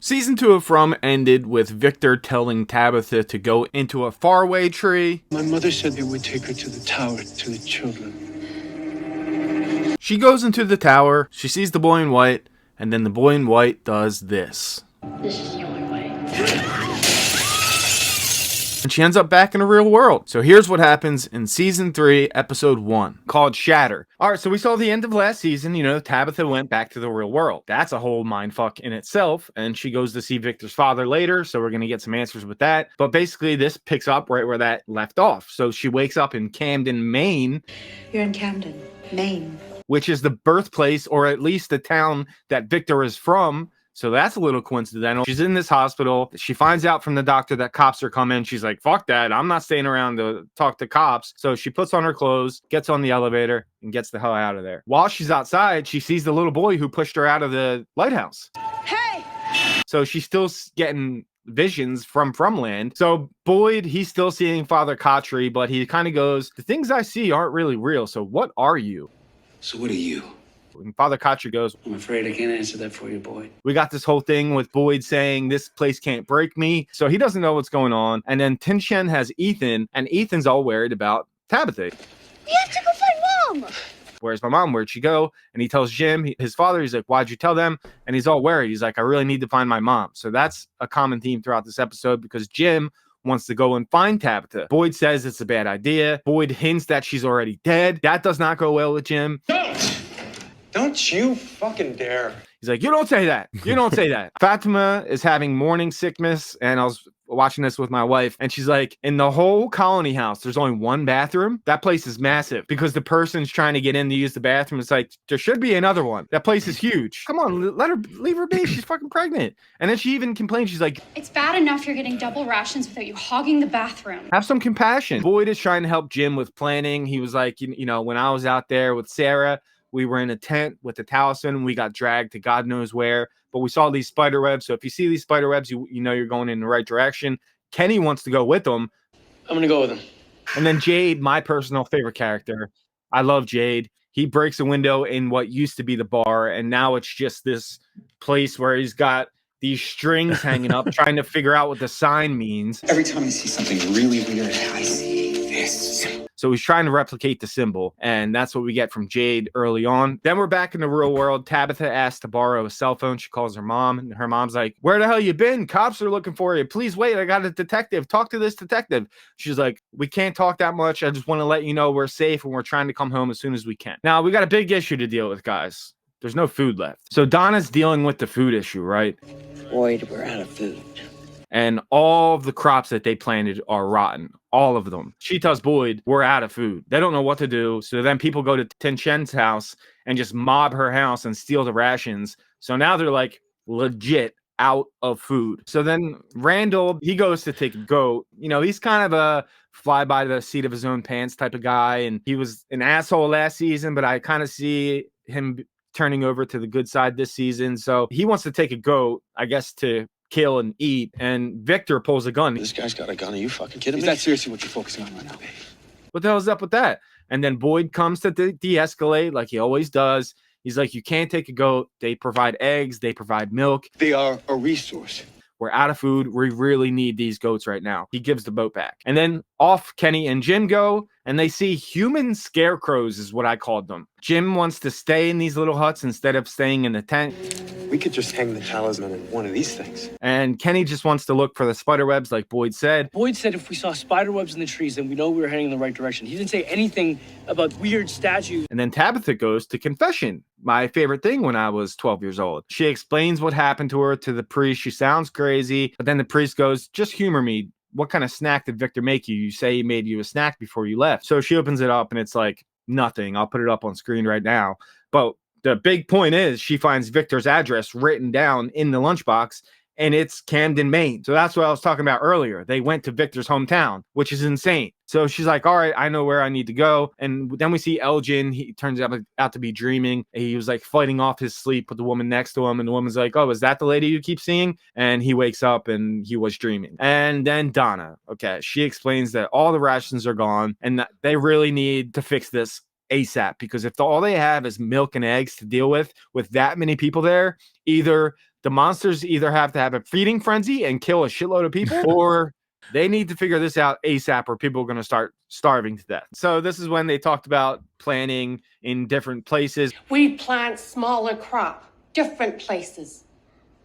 Season 2 of From ended with Victor telling Tabitha to go into a farway tree. My mother said they would take her to the tower, to the children. She goes into the tower, she sees the boy in white, and then the boy in white does this. This is the only way. And she ends up back in the real world. So here's what happens in Season 3, Episode 1, called Shatter. Alright, so we saw the end of last season, Tabitha went back to the real world. That's a whole mindfuck in itself, and she goes to see Victor's father later, so we're going to get some answers with that. But basically, this picks up right where that left off. So she wakes up in Camden, Maine. You're in Camden, Maine. Which is the birthplace, or at least the town that Victor is from. So that's a little coincidental. She's in this hospital. She finds out from the doctor that cops are coming. She's like, fuck that. I'm not staying around to talk to cops. So she puts on her clothes, gets on the elevator, and gets the hell out of there. While she's outside, she sees the little boy who pushed her out of the lighthouse. Hey! So she's still getting visions from Fromland. So Boyd, he's still seeing Father Kotri, but he kind of goes, the things I see aren't really real. So what are you? So what are you? And Father Kotri goes, I'm afraid I can't answer that for you, boy. we got this whole thing with Boyd saying this place can't break me. So he doesn't know what's going on. And then Tinshen has Ethan, and Ethan's all worried about Tabitha. We have to go find Mom! Where's my mom? Where'd she go? And he tells Jim, his father, he's like, why'd you tell them? And he's all worried. He's like, I really need to find my mom. So that's a common theme throughout this episode because Jim wants to go and find Tabitha. Boyd says it's a bad idea. Boyd hints that she's already dead. That does not go well with Jim. Don't you fucking dare. He's like, you don't say that. You don't say that. Fatima is having morning sickness, and I was watching this with my wife, and she's like, in the whole colony house, there's only one bathroom. That place is massive because the person's trying to get in to use the bathroom. It's like, there should be another one. That place is huge. Come on, leave her be. She's fucking pregnant. And then she even complains. She's like, It's bad enough you're getting double rations without you hogging the bathroom. have some compassion. Boyd is trying to help Jim with planning. He was like, when I was out there with Sarah, we were in a tent with the talisman. We got dragged to God knows where, but we saw these spider webs. So if you see these spider webs, you know you're going in the right direction. Kenny wants to go with them. I'm gonna go with him. And then Jade, my personal favorite character. I love Jade. He breaks a window in what used to be the bar, and now it's just this place where he's got these strings hanging up, trying to figure out what the sign means. Every time I see something really weird, I see this. So he's trying to replicate the symbol, and that's what we get from Jade early on. Then we're back in the real world. Tabitha asks to borrow a cell phone. She calls her mom, and her mom's like, where the hell you been? Cops are looking for you. Please wait. I got a detective. Talk to this detective. She's like, we can't talk that much. I just want to let you know we're safe, and we're trying to come home as soon as we can. Now, we got a big issue to deal with, guys. There's no food left. So Donna's dealing with the food issue, right? Boyd, we're out of food. And all of the crops that they planted are rotten. All of them. She tells Boyd, we're out of food. They don't know what to do. So then people go to Tinshen's house and just mob her house and steal the rations. So now they're like legit out of food. So then Randall, he goes to take a goat. He's kind of a fly by the seat of his own pants type of guy. And he was an asshole last season, but I kind of see him turning over to the good side this season. So he wants to take a goat, I guess, to kill and eat, and Victor pulls a gun. This guy's got a gun. Are you fucking kidding Is me? that seriously what you're focusing on right now? What the hell is up with that? And then Boyd comes to de-escalate like he always does. He's like, you can't take a goat. They provide eggs. They provide milk. They are a resource. We're out of food. We really need these goats right now. He gives the boat back. And then off Kenny and Jim go, and they see human scarecrows is what I called them. Jim wants to stay in these little huts instead of staying in the tent. We could just hang the talisman in one of these things. And Kenny just wants to look for the spider webs like Boyd said. Boyd said if we saw spider webs in the trees, then we know we were heading in the right direction. He didn't say anything about weird statues. And then Tabitha goes to confession. My favorite thing when I was 12 years old. She explains what happened to her to the priest. She sounds crazy, but then the priest goes, just humor me. What kind of snack did Victor make you? You say he made you a snack before you left. So she opens it up and it's like nothing. I'll put it up on screen right now. But the big point is she finds Victor's address written down in the lunchbox, and it's Camden, Maine. So that's what I was talking about earlier. They went to Victor's hometown, which is insane. So she's like, all right, I know where I need to go. And then we see Elgen. He turns out to be dreaming. He was like fighting off his sleep with the woman next to him. And the woman's like, oh, is that the lady you keep seeing? And he wakes up and he was dreaming. And then Donna, okay, she explains that all the rations are gone and that they really need to fix this ASAP, because if all they have is milk and eggs to deal with that many people there, either The monsters either have to have a feeding frenzy and kill a shitload of people, or they need to figure this out ASAP or people are going to start starving to death. So this is when they talked about planting in different places. We plant smaller crop, different places,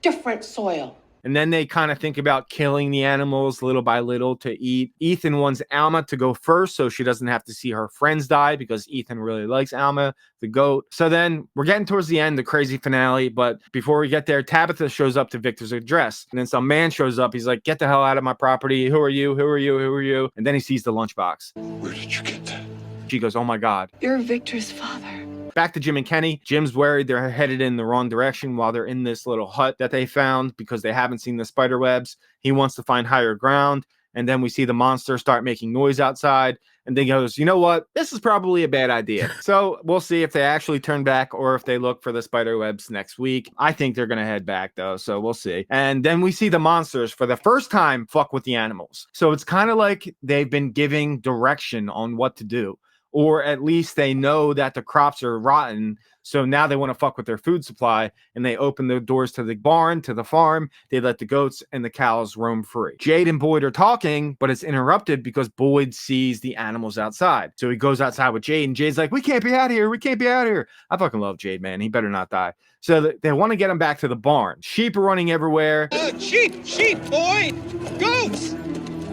different soil. And then they kind of think about killing the animals little by little to eat. Ethan wants Alma to go first so she doesn't have to see her friends die because Ethan really likes Alma, the goat. So then we're getting towards the end, the crazy finale. But before we get there, Tabitha shows up to Victor's address. And then some man shows up. He's like, get the hell out of my property. Who are you? Who are you? Who are you? And then he sees the lunchbox. Where did you get that? She goes, oh my God. You're Victor's father. Back to Jim and Kenny. Jim's worried they're headed in the wrong direction while they're in this little hut that they found because they haven't seen the spider webs. He wants to find higher ground. And then we see the monster start making noise outside. And then he goes, you know what? This is probably a bad idea. So we'll see if they actually turn back or if they look for the spider webs next week. I think they're going to head back though. So we'll see. And then we see the monsters for the first time fuck with the animals. So it's kind of like they've been giving direction on what to do. Or at least they know that the crops are rotten. So now they want to fuck with their food supply and they open the doors to the barn, to the farm. They let the goats and the cows roam free. Jade and Boyd are talking, but it's interrupted because Boyd sees the animals outside. So he goes outside with Jade and Jade's like, we can't be out of here. We can't be out of here. I fucking love Jade, man. He better not die. So they want to get him back to the barn. Sheep are running everywhere. Sheep, boy! Goats!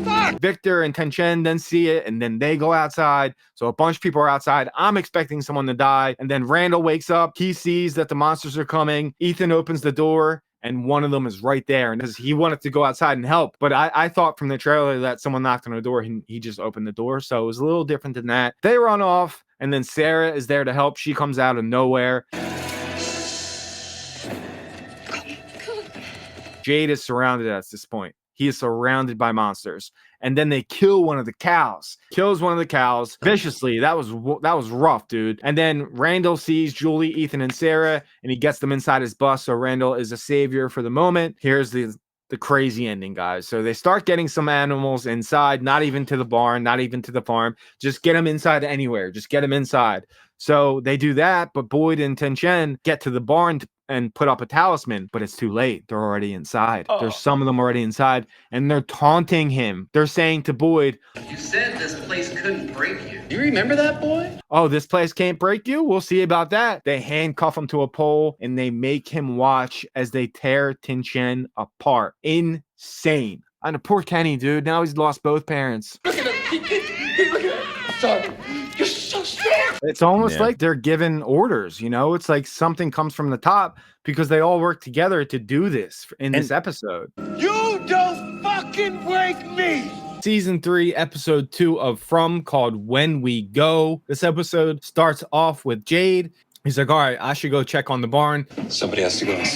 Fuck! Victor and Tenchen then see it, and then they go outside. So a bunch of people are outside. I'm expecting someone to die. And then Randall wakes up. He sees that the monsters are coming. Ethan opens the door, and one of them is right there. And he wanted to go outside and help. But I thought from the trailer that someone knocked on the door. He just opened the door. So it was a little different than that. They run off, and then Sarah is there to help. She comes out of nowhere. Jade is surrounded at this point. He is surrounded by monsters. And then they kill one of the cows. Kills one of the cows viciously. That was rough, dude. And then Randall sees Julie, Ethan, and Sarah, and he gets them inside his bus. So Randall is a savior for the moment. Here's the crazy ending, guys. So they start getting some animals inside, not even to the barn, not even to the farm. Just get them inside anywhere. Just get them inside. So they do that, but Boyd and Tenchen get to the barn and put up a talisman, but it's too late. They're already inside. There's some of them already inside, and they're taunting him. They're saying to Boyd, you said this place couldn't break you. You remember that, boy? Oh, this place can't break you? We'll see about that. They handcuff him to a pole, and they make him watch as they tear Tenchen apart. Insane. And poor Kenny, dude. Now he's lost both parents. Look at him! Look at him! Son, you're so strong! It's almost like they're given orders, you know? It's like something comes from the top because they all work together to do this in this episode. You don't fucking break me! Season 3, episode 2 of From, called When We Go. This episode starts off with Jade. He's like, all right, I should go check on the barn. Somebody has to go and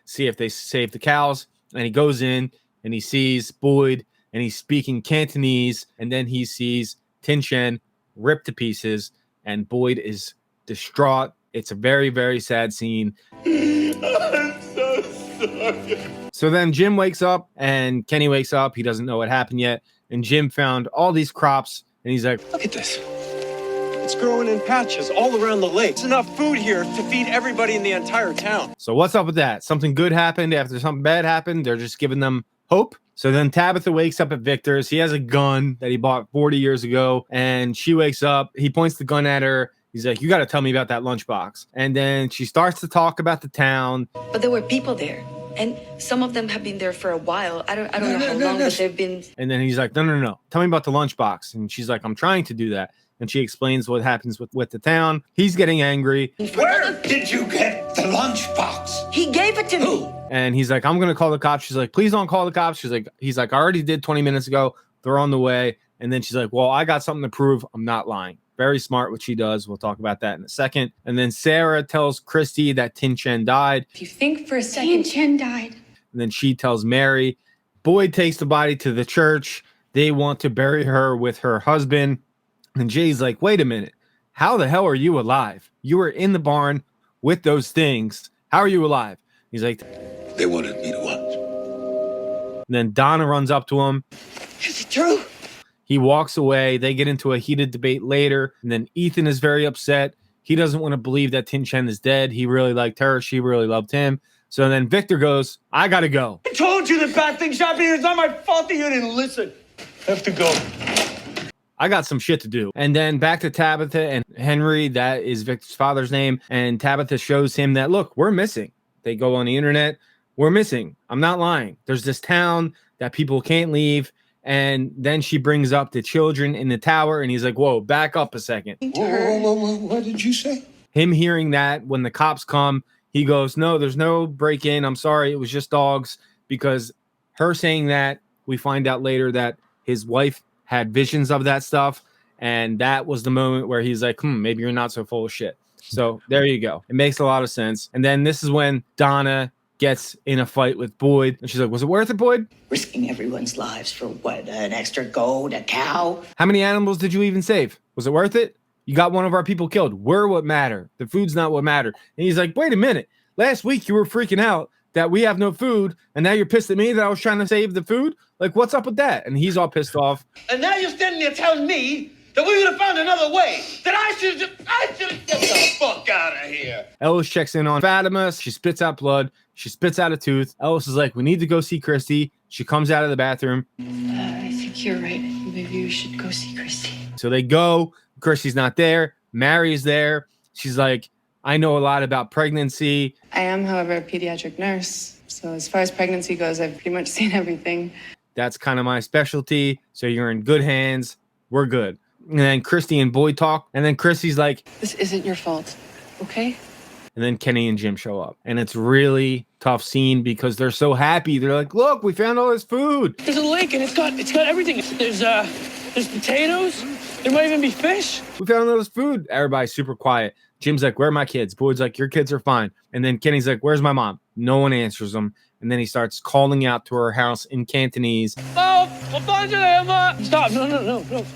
see if they saved the cows. And he goes in and he sees Boyd and he's speaking Cantonese. And then he sees Tenchen ripped to pieces and Boyd is distraught. It's a very, very sad scene. I'm so sorry. So then Jim wakes up and Kenny wakes up. He doesn't know what happened yet. And Jim found all these crops and he's like, Look at this. It's growing in patches all around the lake. There's enough food here to feed everybody in the entire town. so what's up with that? Something good happened after something bad happened. They're just giving them hope. So then Tabitha wakes up at Victor's. He has a gun that he bought 40 years ago. And she wakes up. He points the gun at her. He's like, you got to tell me about that lunchbox. And then she starts to talk about the town. But there were people there. And some of them have been there for a while. I don't know how long, but they've been. And then he's like, no. Tell me about the lunchbox. And she's like, I'm trying to do that. And she explains what happens with the town. He's getting angry. Where did you get the lunchbox? He gave it to me. And he's like, I'm going to call the cops. She's like, please don't call the cops. He's like, I already did 20 minutes ago. They're on the way. And then she's like, well, I got something to prove. I'm not lying. Very smart what she does. We'll talk about that in a second. And then Sarah tells Christy that Tenchen died. If you think for a second, Tenchen died. And then she tells Mary. Boyd takes the body to the church. They want to bury her with her husband. And Jay's like, wait a minute. How the hell are you alive? You were in the barn with those things. How are you alive? He's like, They wanted me to watch. and then Donna runs up to him. Is it true? He walks away. They get into a heated debate later. And then Ethan is very upset. He doesn't want to believe that Tenchen is dead. He really liked her. She really loved him. So then Victor goes, I gotta go. I told you the bad things happening. It's not my fault that you didn't listen. I have to go. I got some shit to do. And then back to Tabitha and Henry, that is Victor's father's name. And Tabitha shows him that, look, we're missing. They go on the internet. We're missing. I'm not lying. There's this town that people can't leave. And then she brings up the children in the tower. And he's like, whoa, back up a second. Whoa, what did you say? Him hearing that when the cops come, he goes, no, there's no break-in. I'm sorry. It was just dogs. Because her saying that, we find out later that his wife had visions of that stuff, and that was the moment where he's like, maybe you're not so full of shit. So there you go. It makes a lot of sense. And then this is when Donna gets in a fight with Boyd, and she's like, was it worth it, Boyd? Risking everyone's lives for what? An extra goat, a cow? How many animals did you even save? Was it worth it? You got one of our people killed. We're what matter. The food's not what matter. And he's like, wait a minute. Last week you were freaking out that we have no food, and now you're pissed at me that I was trying to save the food? Like, what's up with that? And he's all pissed off. And now you're standing there telling me that we would have found another way. That I should get the fuck out of here. Ellis checks in on Fatima. She spits out blood. She spits out a tooth. Ellis is like, we need to go see Christy. She comes out of the bathroom. I think you're right. Maybe we should go see Christy. So they go. Christy's not there. Mary's there. She's like, I know a lot about pregnancy. I am, however, a pediatric nurse. So as far as pregnancy goes, I've pretty much seen everything. That's kind of my specialty. So you're in good hands. We're good. And then Christy and Boyd talk. And then Christy's like, this isn't your fault, okay? And then Kenny and Jim show up. And it's really tough scene because they're so happy. They're like, look, we found all this food. There's a lake and it's got everything. There's potatoes. There might even be fish. We found all this food. Everybody's super quiet. Jim's like, where are my kids? Boyd's like, your kids are fine. And then Kenny's like, where's my mom? No one answers him. And then he starts calling out to her house in Cantonese. Stop, no.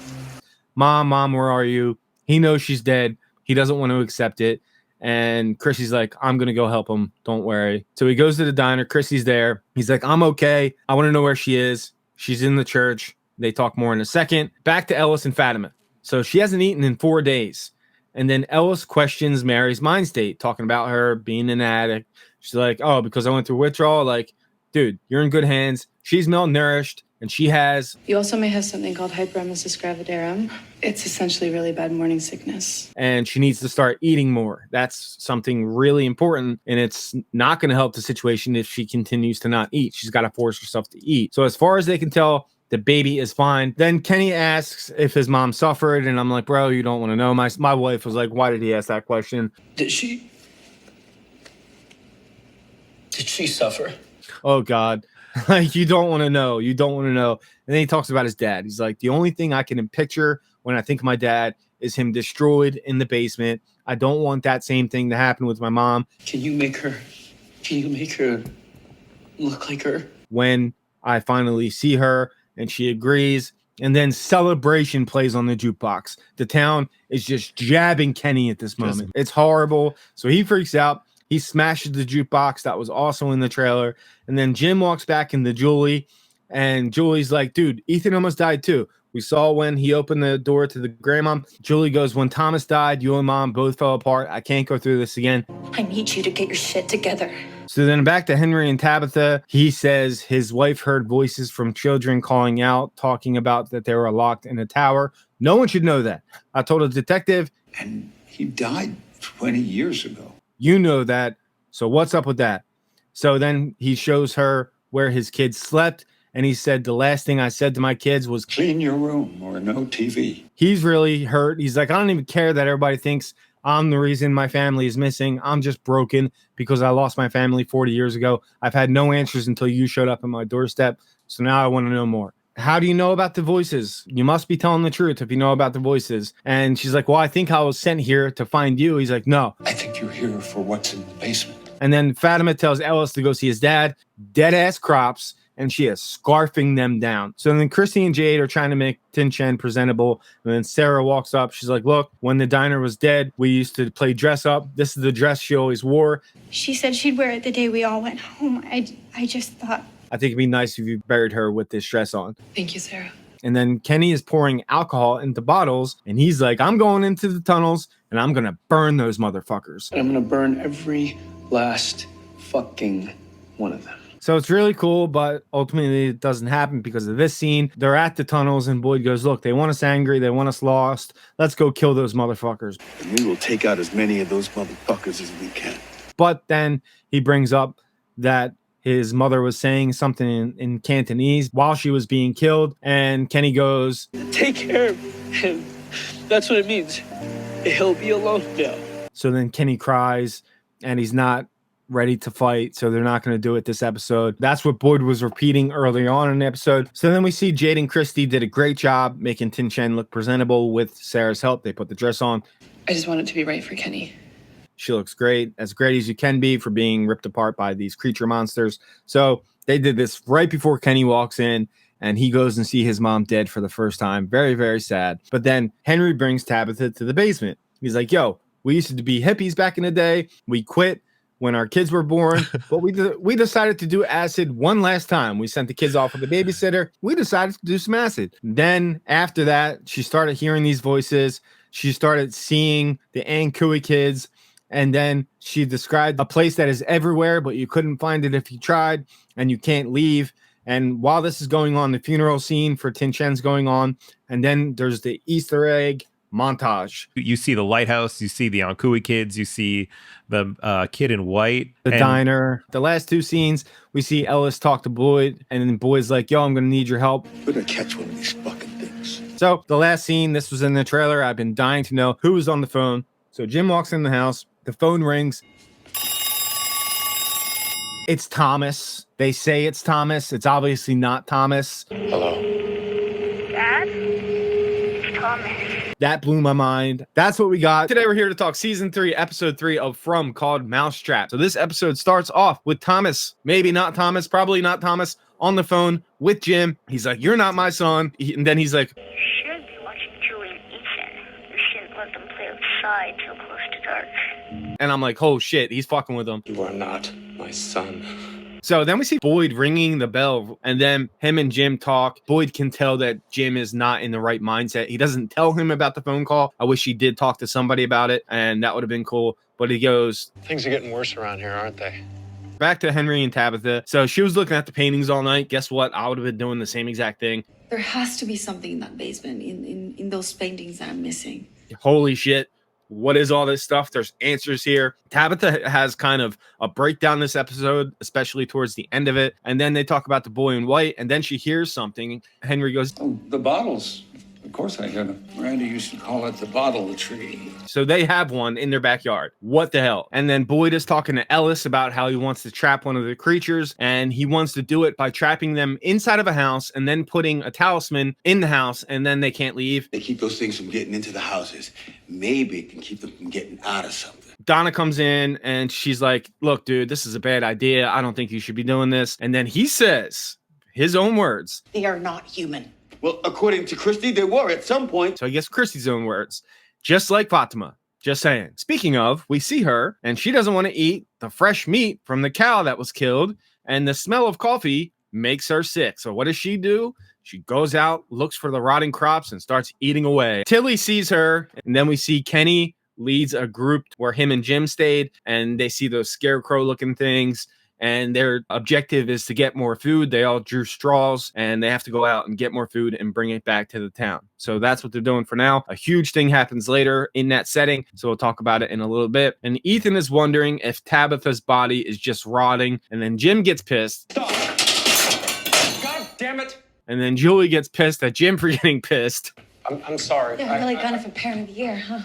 Mom, where are you? He knows she's dead. He doesn't want to accept it. And Chrissy's like, I'm going to go help him. Don't worry. So he goes to the diner. Chrissy's there. He's like, I'm okay. I want to know where she is. She's in the church. They talk more in a second. Back to Ellis and Fatima. So she hasn't eaten in 4 days. And then Ellis questions Mary's mind state, talking about her being an addict. She's like, oh, because I went through withdrawal. Like, dude, you're in good hands. She's malnourished, and she has... You also may have something called hyperemesis gravidarum. It's essentially really bad morning sickness. And she needs to start eating more. That's something really important, and it's not going to help the situation if she continues to not eat. She's got to force herself to eat. So as far as they can tell, the baby is fine. Then Kenny asks if his mom suffered, and I'm like, bro, you don't want to know. My wife was like, why did he ask that question? Did she suffer? Oh, God. Like, you don't want to know. You don't want to know. And then he talks about his dad. He's like, the only thing I can picture when I think of my dad is him destroyed in the basement. I don't want that same thing to happen with my mom. Can you make her look like her? When I finally see her and she agrees, and then Celebration plays on the jukebox. The town is just jabbing Kenny at this moment. It's horrible. So he freaks out. He smashes the jukebox that was also in the trailer. And then Jim walks back into Julie, and Julie's like, dude, Ethan almost died too. We saw when he opened the door to the grandma. Julie goes, when Thomas died, you and mom both fell apart. I can't go through this again. I need you to get your shit together. So then back to Henry and Tabitha. He says his wife heard voices from children calling out, talking about that they were locked in a tower. No one should know that. I told a detective. And he died 20 years ago. You know that. So what's up with that? So then he shows her where his kids slept. And he said, the last thing I said to my kids was, clean your room or no TV. He's really hurt. He's like, I don't even care that everybody thinks I'm the reason my family is missing. I'm just broken because I lost my family 40 years ago. I've had no answers until you showed up at my doorstep. So now I want to know more. How do you know about the voices? You must be telling the truth if you know about the voices. And she's like, well, I think I was sent here to find you. He's like, no. I think you're here for what's in the basement. And then Fatima tells Ellis to go see his dad. Dead ass crops. And she is scarfing them down. So then Christy and Jade are trying to make Tin Chen presentable. And then Sarah walks up. She's like, look, when the diner was dead, we used to play dress up. This is the dress she always wore. She said she'd wear it the day we all went home. I just thought. I think it'd be nice if you buried her with this dress on. Thank you, Sarah. And then Kenny is pouring alcohol into bottles. And he's like, I'm going into the tunnels and I'm going to burn those motherfuckers. And I'm going to burn every last fucking one of them. So it's really cool, but ultimately it doesn't happen because of this scene. They're at the tunnels and Boyd goes, look, they want us angry. They want us lost. Let's go kill those motherfuckers. And we will take out as many of those motherfuckers as we can. But then he brings up that his mother was saying something in Cantonese while she was being killed. And Kenny goes, take care of him. That's what it means. He'll be alone now. So then Kenny cries and he's not ready to fight, so they're not going to do it this episode. That's what Boyd was repeating early on in the episode. So then we see Jade and Christy did a great job making Tin Shen look presentable with Sarah's help. They put the dress on. I just want it to be right for Kenny. She looks great as you can be for being ripped apart by these creature monsters. So they did this right before Kenny walks in and he goes and see his mom dead for the first time. Very, very sad. But then Henry brings Tabitha to the basement. He's like, yo, we used to be hippies back in the day. We quit when our kids were born, but we decided to do acid one last time. We sent the kids off with a babysitter. We decided to do some acid. Then after that, she started hearing these voices. She started seeing the Ankui kids. And then she described a place that is everywhere, but you couldn't find it if you tried, and you can't leave. And while this is going on, the funeral scene for Tin Shen's going on. And then there's the Easter egg montage. You see the lighthouse, you see the Ankui kids, you see the kid in white, the diner. The last two scenes, we see Ellis talk to Boyd, and then Boyd's like, yo, I'm gonna need your help. We're gonna catch one of these fucking things. So the last scene, this was in the trailer. I've been dying to know who was on the phone. So Jim walks in the house, the phone rings. It's Thomas. They say it's Thomas. It's obviously not Thomas. Hello. Dad? It's Thomas. That blew my mind. That's what we got. Today we're here to talk season 3, episode 3 of From, called Mousetrap. So this episode starts off with Thomas, maybe not Thomas, probably not Thomas, on the phone with Jim. He's like, you're not my son. And then he's like, you should be watching Julie and Ethan. You shouldn't let them play outside so close to dark. And I'm like, oh shit, he's fucking with him. You are not my son. So then we see Boyd ringing the bell, and then him and Jim talk. Boyd can tell that Jim is not in the right mindset. He doesn't tell him about the phone call. I wish he did talk to somebody about it, and that would have been cool. But he goes, things are getting worse around here, aren't they? Back to Henry and Tabitha. So she was looking at the paintings all night. Guess what? I would have been doing the same exact thing. There has to be something in that basement, in those paintings that I'm missing. Holy shit. What is all this stuff? There's answers here. Tabitha has kind of a breakdown this episode, especially towards the end of it. And then they talk about the boy in white, and then she hears something. Henry goes, oh, the bottles. Of course I hear them. Miranda used to call it the bottle tree. So they have one in their backyard. What the hell? And then Boyd is talking to Ellis about how he wants to trap one of the creatures, and he wants to do it by trapping them inside of a house and then putting a talisman in the house, and then they can't leave. They keep those things from getting into the houses. Maybe it can keep them from getting out of something. Donna comes in and she's like, look, dude, this is a bad idea. I don't think you should be doing this. And then he says his own words. They are not human. Well, according to Christy, they were at some point. So I guess Christy's own words. Just like Fatima. Just saying. Speaking of, we see her and she doesn't want to eat the fresh meat from the cow that was killed. And the smell of coffee makes her sick. So what does she do? She goes out, looks for the rotting crops, and starts eating away. Tilly sees her, and then we see Kenny leads a group where him and Jim stayed, and they see those scarecrow-looking things, and their objective is to get more food. They all drew straws, and they have to go out and get more food and bring it back to the town. So that's what they're doing for now. A huge thing happens later in that setting, so we'll talk about it in a little bit. And Ethan is wondering if Tabitha's body is just rotting, and then Jim gets pissed. Stop! God damn it! And then Julie gets pissed at Jim for getting pissed. I'm sorry. Yeah, really kind of a parent of the year, huh?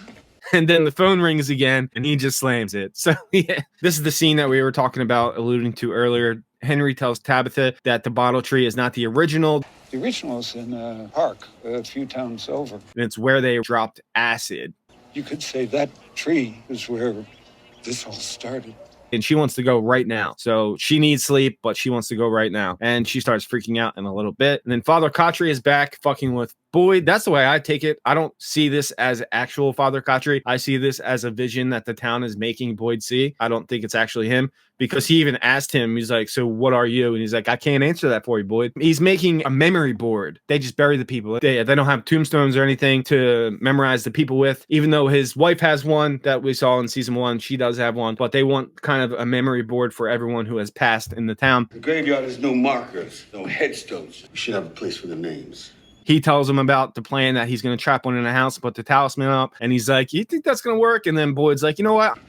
And then the phone rings again, and he just slams it. So, yeah, this is the scene that we were talking about, alluding to earlier. Henry tells Tabitha that the bottle tree is not the original. The original's in a park a few towns over. And it's where they dropped acid. You could say that tree is where this all started. And she wants to go right now. So she needs sleep, but she wants to go right now. And she starts freaking out in a little bit. And then Father Khatri is back fucking with Boyd, that's the way I take it. I don't see this as actual Father Khatri. I see this as a vision that the town is making Boyd see. I don't think it's actually him, because he even asked him, he's like, so what are you? And he's like, I can't answer that for you, Boyd. He's making a memory board. They just bury the people. They don't have tombstones or anything to memorize the people with, even though his wife has one that we saw in season 1. She does have one, but they want kind of a memory board for everyone who has passed in the town. The graveyard has no markers, no headstones. We should have a place for the names. He tells him about the plan that he's going to trap one in the house, put the talisman up, and he's like, you think that's going to work? And then Boyd's like, you know what?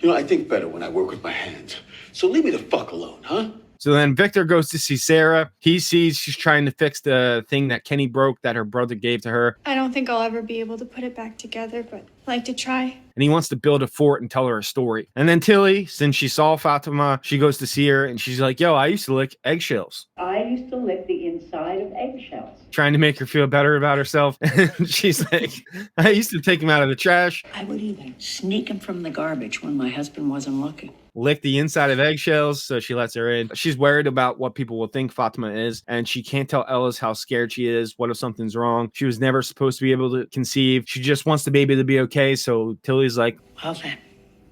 I think better when I work with my hands. So leave me the fuck alone, huh? So then Victor goes to see Sarah. He sees she's trying to fix the thing that Kenny broke that her brother gave to her. I don't think I'll ever be able to put it back together, but I'd like to try. And he wants to build a fort and tell her a story. And then Tilly, since she saw Fatima, she goes to see her and she's like, yo, I used to lick eggshells. I used to lick the inside of eggshells. Trying to make her feel better about herself. And she's like, I used to take them out of the trash. I would even sneak them from the garbage when my husband wasn't looking. Lick the inside of eggshells, so she lets her in. She's worried about what people will think Fatima is, and she can't tell Ellis how scared she is. What if something's wrong? She was never supposed to be able to conceive. She just wants the baby to be okay, so Tilly's like, Well then,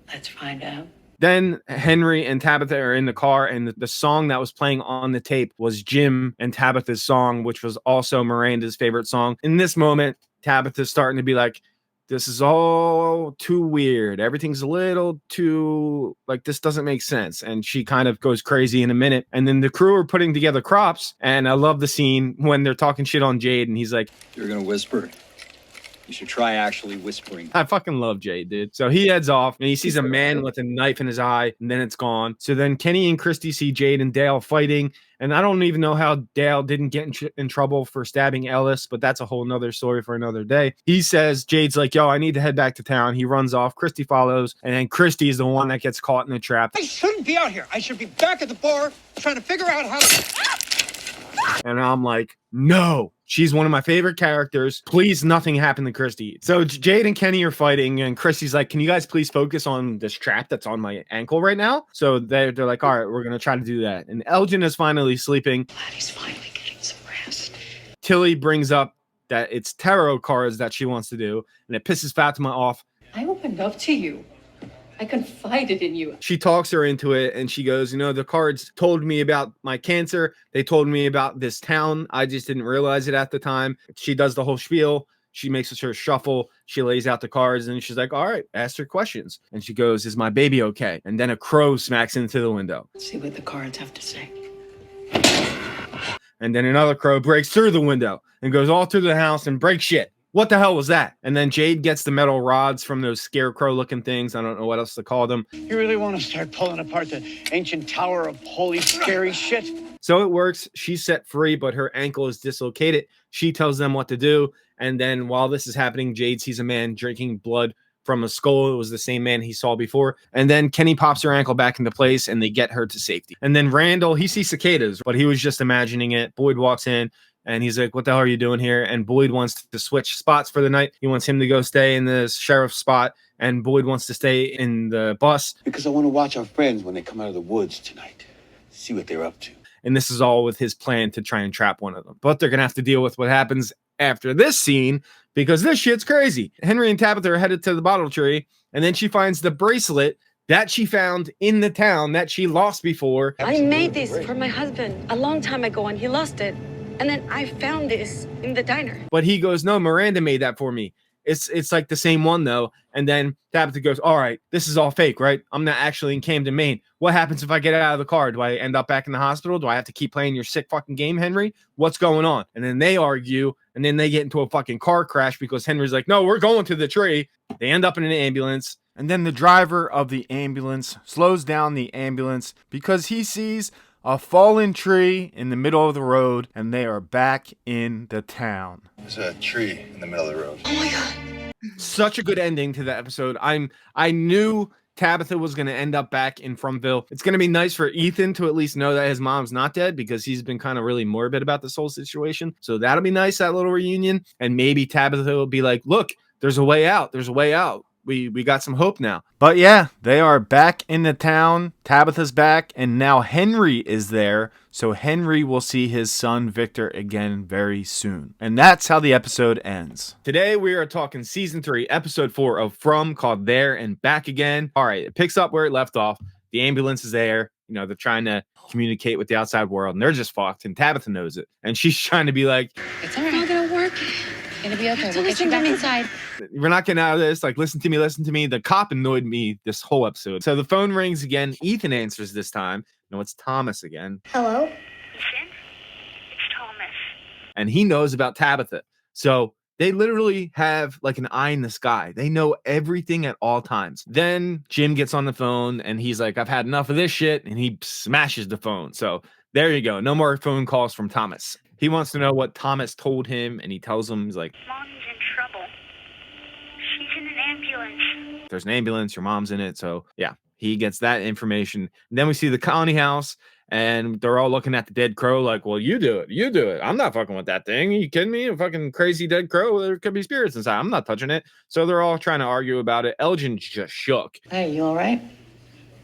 let's find out. Then Henry and Tabitha are in the car, and the song that was playing on the tape was Jim and Tabitha's song, which was also Miranda's favorite song. In this moment, Tabitha's starting to be like, this is all too weird. Everything's a little too, like, this doesn't make sense. And she kind of goes crazy in a minute. And then the crew are putting together crops. And I love the scene when they're talking shit on Jade. And he's like, you're going to whisper? You should try actually whispering. I fucking love Jade, dude. So he heads off and he sees a man with a knife in his eye, and then it's gone. So then Kenny and Christy see Jade and Dale fighting. And I don't even know how Dale didn't get in trouble for stabbing Ellis, but that's a whole nother story for another day. He says, Jade's like, yo, I need to head back to town. He runs off. Christy follows. And then Christy is the one that gets caught in the trap. I shouldn't be out here. I should be back at the bar trying to figure out how to... And I'm like, no. She's one of my favorite characters. Please, nothing happened to Christy. So Jade and Kenny are fighting, and Christy's like, can you guys please focus on this trap that's on my ankle right now? So they're like, all right, we're going to try to do that. And Elgen is finally sleeping. Glad he's finally getting some rest. Tilly brings up that it's tarot cards that she wants to do, and it pisses Fatima off. I opened up to you. I confided in you. She talks her into it, and she goes, the cards told me about my cancer. They told me about this town. I just didn't realize it at the time. She does the whole spiel. She makes her shuffle. She lays out the cards, and she's like, all right, ask her questions. And she goes, is my baby okay? And then a crow smacks into the window. Let's see what the cards have to say. And then another crow breaks through the window and goes all through the house and breaks shit. What the hell was that? And then Jade gets the metal rods from those scarecrow looking things. I don't know what else to call them. You really want to start pulling apart the ancient tower of holy scary shit? So it works. She's set free, but her ankle is dislocated. She tells them what to do. And then while this is happening, Jade sees a man drinking blood from a skull. It was the same man he saw before. And then Kenny pops her ankle back into place and they get her to safety. And then Randall, he sees cicadas, but he was just imagining it. Boyd walks in. And he's like, what the hell are you doing here? And Boyd wants to switch spots for the night. He wants him to go stay in the sheriff's spot. And Boyd wants to stay in the bus. Because I want to watch our friends when they come out of the woods tonight. See what they're up to. And this is all with his plan to try and trap one of them. But they're going to have to deal with what happens after this scene, because this shit's crazy. Henry and Tabitha are headed to the bottle tree. And then she finds the bracelet that she found in the town that she lost before. I made this for my husband a long time ago and he lost it. And then I found this in the diner. But he goes, no, Miranda made that for me. It's like the same one, though. And then Tabitha goes, all right, this is all fake, right? I'm not actually in Camden, Maine. What happens if I get out of the car? Do I end up back in the hospital? Do I have to keep playing your sick fucking game, Henry? What's going on? And then they argue, and then they get into a fucking car crash because Henry's like, no, we're going to the tree. They end up in an ambulance. And then the driver of the ambulance slows down the ambulance because he sees a fallen tree in the middle of the road, and they are back in the town. There's a tree in the middle of the road. Oh my God. Such a good ending to the episode. I knew Tabitha was going to end up back in Fromville. It's going to be nice for Ethan to at least know that his mom's not dead, because he's been kind of really morbid about this whole situation. So that'll be nice, that little reunion. And maybe Tabitha will be like, look, there's a way out. There's a way out. we got some hope now. But yeah, they are back in the town. Tabitha's back, and now Henry is there. So Henry will see his son Victor again very soon. And that's how the episode ends. Today we are talking season 3, episode 4 of From, called There and Back Again. All right, it picks up where it left off. The ambulance is there. You know, they're trying to communicate with the outside world, and they're just fucked, and Tabitha knows it. And she's trying to be like, it's all right. It's all gonna work. It's gonna be okay. We'll get you back inside. We're not getting out of this. Like, listen to me, listen to me. The cop annoyed me this whole episode. So the phone rings again. Ethan answers this time. No, it's Thomas again. Hello? Ethan? It's Thomas. And he knows about Tabitha. So they literally have like an eye in the sky. They know everything at all times. Then Jim gets on the phone and he's like, I've had enough of this shit. And he smashes the phone. So there you go. No more phone calls from Thomas. He wants to know what Thomas told him. And he tells him, he's like, Mommy's in trouble. She's in an ambulance. There's an ambulance. Your mom's in it. So yeah, he gets that information. And then we see the colony house. And they're all looking at the dead crow like, well, you do it. You do it. I'm not fucking with that thing. Are you kidding me? A fucking crazy dead crow. There could be spirits inside. I'm not touching it. So they're all trying to argue about it. Elgin just shook. Hey, you all right?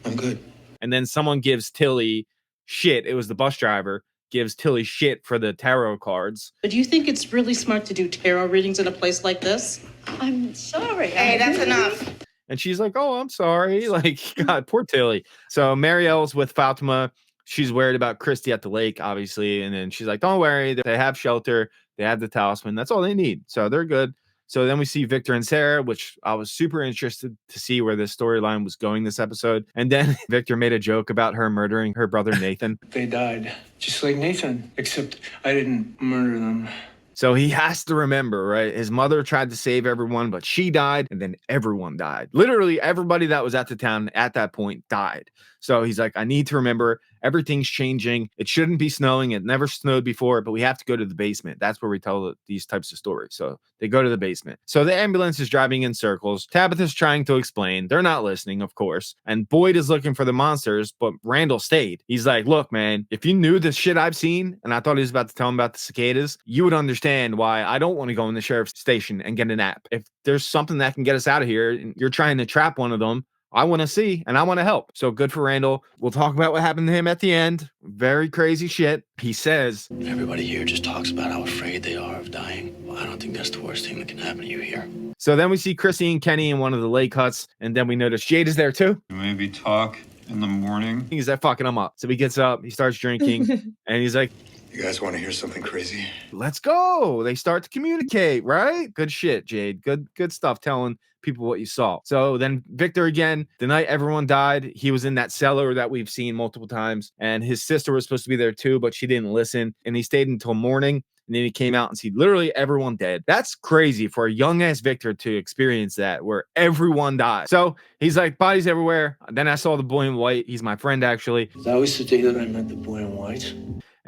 I'm good. And then someone gives Tilly shit. It was the bus driver. Gives Tilly shit for the tarot cards. But do you think it's really smart to do tarot readings in a place like this? I'm sorry. Hey, that's enough. And she's like, oh, I'm sorry. Like, God, poor Tilly. So Marielle's with Fatima. She's worried about Christy at the lake, obviously. And then she's like, don't worry. They have shelter. They have the talisman. That's all they need. So they're good. So then we see Victor and Sarah, which I was super interested to see where this storyline was going this episode. And then Victor made a joke about her murdering her brother, Nathan. They died, just like Nathan, except I didn't murder them. So he has to remember, right? His mother tried to save everyone, but she died, and then everyone died. Literally, everybody that was at the town at that point died. So he's like, I need to remember everything's changing. It shouldn't be snowing. It never snowed before, but we have to go to the basement. That's where we tell these types of stories. So they go to the basement. So the ambulance is driving in circles. Tabitha's trying to explain. They're not listening, of course. And Boyd is looking for the monsters, but Randall stayed. He's like, look, man, if you knew the shit I've seen, and I thought he was about to tell him about the cicadas, you would understand why I don't want to go in the sheriff's station and get a nap. If there's something that can get us out of here, and you're trying to trap one of them, I want to see and I want to help. So good for Randall. We'll talk about what happened to him at the end. Very crazy shit. He says, everybody here just talks about how afraid they are of dying. Well, I don't think that's the worst thing that can happen to you here. So then we see Chrissy and Kenny in one of the lake huts. And then we notice Jade is there too. Maybe talk in the morning. He's there fucking him up. So he gets up, he starts drinking, and he's like, you guys want to hear something crazy? Let's go. They start to communicate, right? Good shit, Jade. Good stuff telling people what you saw. So then Victor again, the night everyone died, he was in that cellar that we've seen multiple times, and his sister was supposed to be there too, but she didn't listen, and he stayed until morning. And then he came out and see literally everyone dead. That's crazy for a young ass Victor to experience that, where everyone died. So he's like, bodies everywhere. Then I saw the boy in white. He's my friend, actually. Is that always the day that I met the boy in white?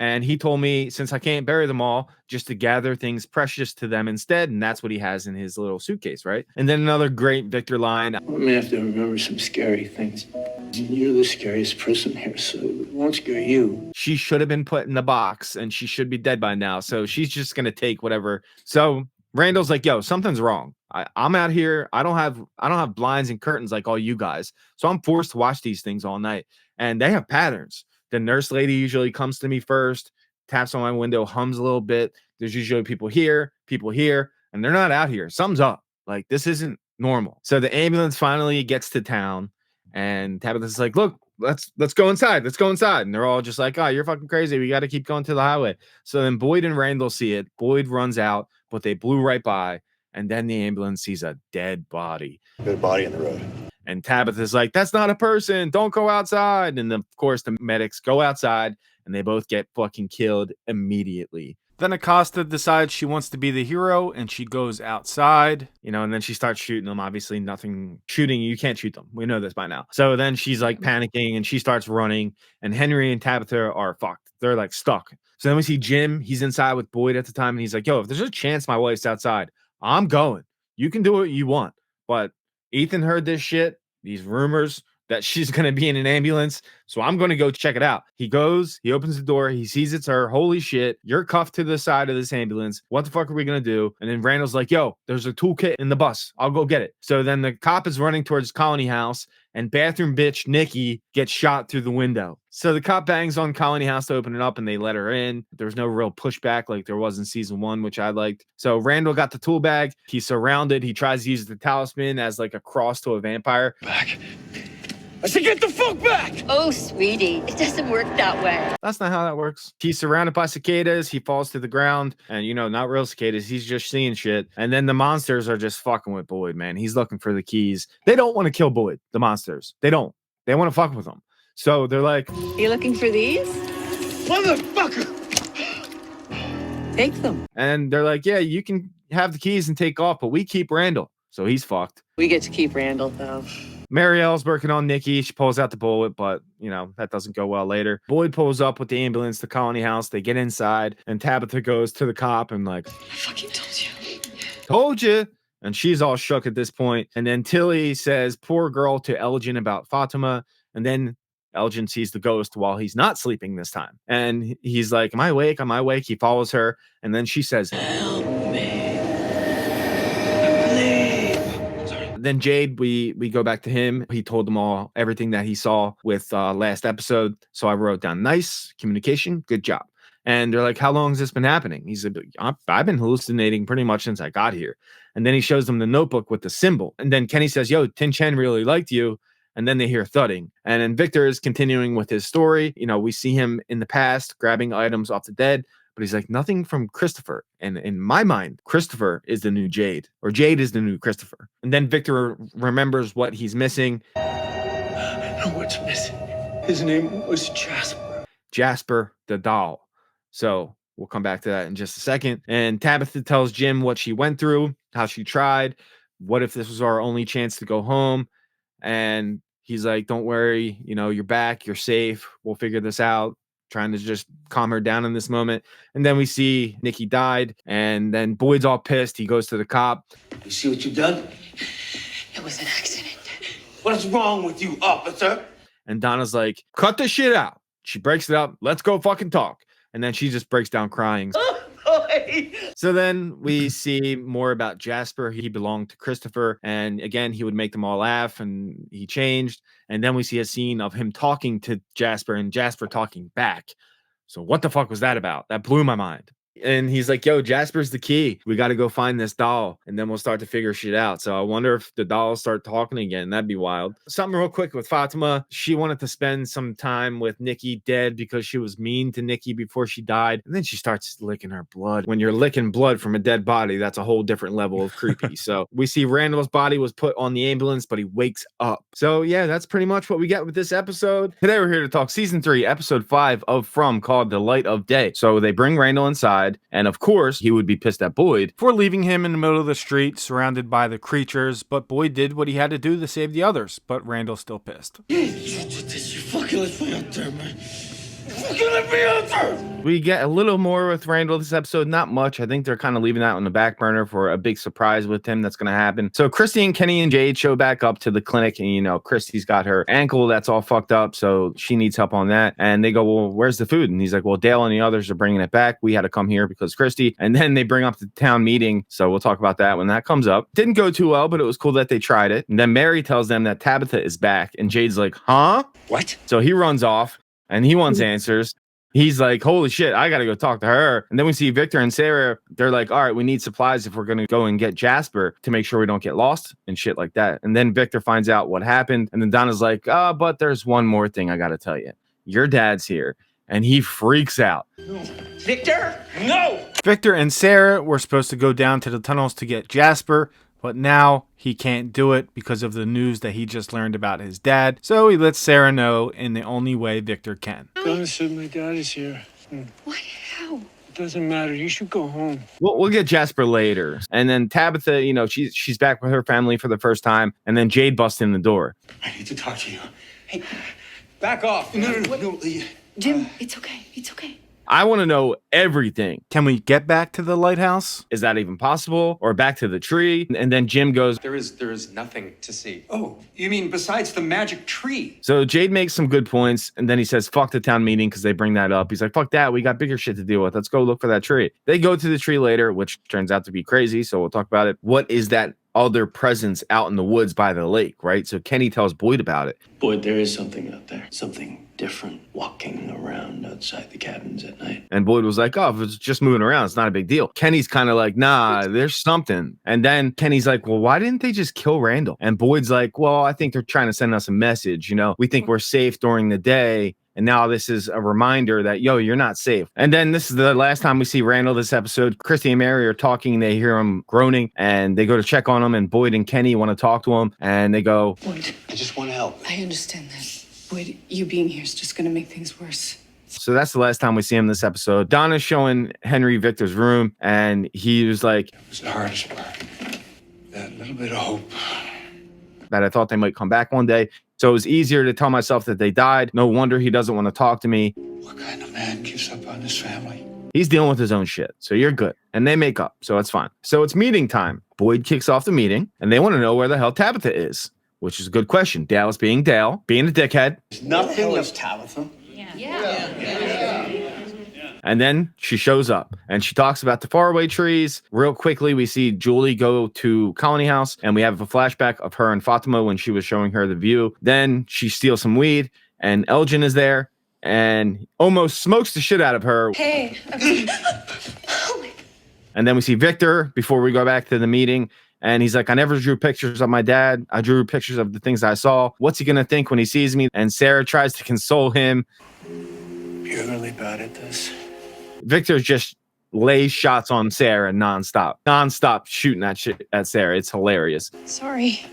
And he told me, since I can't bury them all, just to gather things precious to them instead. And that's what he has in his little suitcase, right? And then another great Victor line. I'm going to have to remember some scary things. You're the scariest person here, so it won't scare you. She should have been put in the box, and she should be dead by now. So she's just going to take whatever. So Randall's like, yo, something's wrong. I'm out here. I don't have blinds and curtains like all you guys. So I'm forced to watch these things all night. And they have patterns. The nurse lady usually comes to me first, taps on my window, hums a little bit. There's usually people here, and they're not out here. Something's up. Like, this isn't normal. So the ambulance finally gets to town, and Tabitha's like, look, let's go inside. Let's go inside. And they're all just like, oh, you're fucking crazy. We got to keep going to the highway. So then Boyd and Randall see it. Boyd runs out, but they blew right by. And then the ambulance sees a dead body. Dead body in the road. And Tabitha's like, that's not a person. Don't go outside. And of course, the medics go outside and they both get fucking killed immediately. Then Acosta decides she wants to be the hero and she goes outside, and then she starts shooting them. Obviously, nothing shooting. You can't shoot them. We know this by now. So then she's like panicking and she starts running. And Henry and Tabitha are fucked. They're like stuck. So then we see Jim. He's inside with Boyd at the time. And he's like, yo, if there's a chance my wife's outside, I'm going. You can do what you want. But Ethan heard this shit, these rumors. that she's going to be in an ambulance. So I'm going to go check it out. He goes, he opens the door, he sees it's her. Holy shit, you're cuffed to the side of this ambulance. What the fuck are we going to do? And then Randall's like, yo, there's a toolkit in the bus. I'll go get it. So then the cop is running towards Colony House, and bathroom bitch Nikki gets shot through the window. So the cop bangs on Colony House to open it up, and they let her in. There's no real pushback like there was in season 1, which I liked. So Randall got the tool bag. He's surrounded. He tries to use the talisman as like a cross to a vampire. Back. I said get the fuck back! Oh, sweetie, it doesn't work that way. That's not how that works. He's surrounded by cicadas. He falls to the ground, and not real cicadas. He's just seeing shit. And then the monsters are just fucking with Boyd, man. He's looking for the keys. They don't want to kill Boyd, the monsters. They don't. They want to fuck with him. So they're like, You looking for these? Motherfucker! Take them. And they're like, yeah, you can have the keys and take off, but we keep Randall. So he's fucked. We get to keep Randall, though. Marielle's working on Nikki. She pulls out the bullet, but, that doesn't go well later. Boyd pulls up with the ambulance to Colony House. They get inside, and Tabitha goes to the cop and like, I fucking told you. Told you. And she's all shook at this point. And then Tilly says, poor girl, to Elgen about Fatima. And then Elgen sees the ghost while he's not sleeping this time. And he's like, am I awake? Am I awake? He follows her. And then she says, help me. Then Jade, we go back to him. He told them all everything that he saw with last episode. So I wrote down, nice communication. Good job. And they're like, how long has this been happening? He said, I've been hallucinating pretty much since I got here. And then he shows them the notebook with the symbol. And then Kenny says, yo, Tin Chen really liked you. And then they hear thudding. And then Victor is continuing with his story. We see him in the past grabbing items off the dead. But he's like, nothing from Christopher. And in my mind, Christopher is the new Jade, or Jade is the new Christopher. And then Victor remembers what he's missing. I know what's missing. His name was Jasper. Jasper, the doll. So we'll come back to that in just a second. And Tabitha tells Jim what she went through, how she tried. What if this was our only chance to go home? And he's like, don't worry, you're back, you're safe. We'll figure this out. Trying to just calm her down in this moment. And then we see Nikki died, and then Boyd's all pissed. He goes to the cop. You see what you've done? It was an accident. What's wrong with you, officer? And Donna's like, cut this shit out. She breaks it up. Let's go fucking talk. And then she just breaks down crying. So then we see more about Jasper. He belonged to Christopher. And again, he would make them all laugh, and he changed. And then we see a scene of him talking to Jasper and Jasper talking back. So what the fuck was that about? That blew my mind. And he's like, yo, Jasper's the key. We got to go find this doll, and then we'll start to figure shit out. So I wonder if the dolls start talking again. That'd be wild. Something real quick with Fatima. She wanted to spend some time with Nikki dead because she was mean to Nikki before she died. And then she starts licking her blood. When you're licking blood from a dead body, that's a whole different level of creepy. So we see Randall's body was put on the ambulance, but he wakes up. So yeah, that's pretty much what we get with this episode. Today we're here to talk season 3, episode 5 of From, called The Light of Day. So they bring Randall inside. And of course, he would be pissed at Boyd for leaving him in the middle of the street surrounded by the creatures, but Boyd did what he had to do to save the others, but Randall's still pissed. You fucking let me out there, man. Fucking let me out there! We get a little more with Randall this episode, not much. I think they're kind of leaving that on the back burner for a big surprise with him that's going to happen. So Christy and Kenny and Jade show back up to the clinic, and Christy's got her ankle that's all fucked up, so she needs help on that. And they go, well, where's the food? And he's like, well, Dale and the others are bringing it back. We had to come here because Christy. And then they bring up the town meeting, so we'll talk about that when that comes up. Didn't go too well, but it was cool that they tried it. And then Mary tells them that Tabitha is back, and Jade's like, huh? What? So he runs off, and he wants answers. He's like, holy shit, I got to go talk to her. And then we see Victor and Sarah. They're like, all right, we need supplies if we're going to go and get Jasper to make sure we don't get lost and shit like that. And then Victor finds out what happened. And then Donna's like, but there's one more thing I got to tell you. Your dad's here. And he freaks out. Victor? No! Victor and Sarah were supposed to go down to the tunnels to get Jasper, but now he can't do it because of the news that he just learned about his dad. So he lets Sarah know in the only way Victor can. Donna said my dad is here. What? How? It doesn't matter. You should go home. We'll get Jasper later. And then Tabitha, she's back with her family for the first time. And then Jade busts in the door. I need to talk to you. Hey, back off. No. Jim, it's okay. It's okay. I want to know everything. Can we get back to the lighthouse? Is that even possible? Or back to the tree? And then Jim goes, There is nothing to see. Oh, you mean besides the magic tree? So Jade makes some good points, and then he says, fuck the town meeting, because they bring that up. He's like, fuck that, we got bigger shit to deal with. Let's go look for that tree. They go to the tree later, which turns out to be crazy, so we'll talk about it. What is that other presence out in the woods by the lake, right? So Kenny tells Boyd about it. Boyd, there is something out there. Something different walking around outside the cabins at night. And Boyd was like, oh, if it's just moving around, it's not a big deal. Kenny's kind of like, nah, there's something. And then Kenny's like, well, why didn't they just kill Randall? And Boyd's like, well, I think they're trying to send us a message. You know, we think we're safe during the day. And now this is a reminder that, yo, you're not safe. And then this is the last time we see Randall this episode. Christy and Mary are talking. They hear him groaning and they go to check on him. And Boyd and Kenny want to talk to him. And they go, Boyd, I just want to help. I understand that. Boyd, you being here is just going to make things worse. So that's the last time we see him this episode. Donna's showing Henry Victor's room. And he was like, It was the hardest part. That little bit of hope. That I thought they might come back one day. So it was easier to tell myself that they died. No wonder he doesn't want to talk to me. What kind of man gives up on his family? He's dealing with his own shit. So you're good. And they make up. So it's fine. So it's meeting time. Boyd kicks off the meeting and they want to know where the hell Tabitha is, which is a good question. Dale is being Dale, being a dickhead. Nothing was Tabitha. And then she shows up and she talks about the faraway trees. Real quickly, we see Julie go to Colony House and we have a flashback of her and Fatima when she was showing her the view. Then she steals some weed and Elgen is there and almost smokes the shit out of her. Hey. And then we see Victor before we go back to the meeting. And he's like, I never drew pictures of my dad. I drew pictures of the things I saw. What's he going to think when he sees me? And Sarah tries to console him. You're really bad at this. Victor just lays shots on Sarah nonstop shooting that shit at Sarah. It's hilarious. Sorry.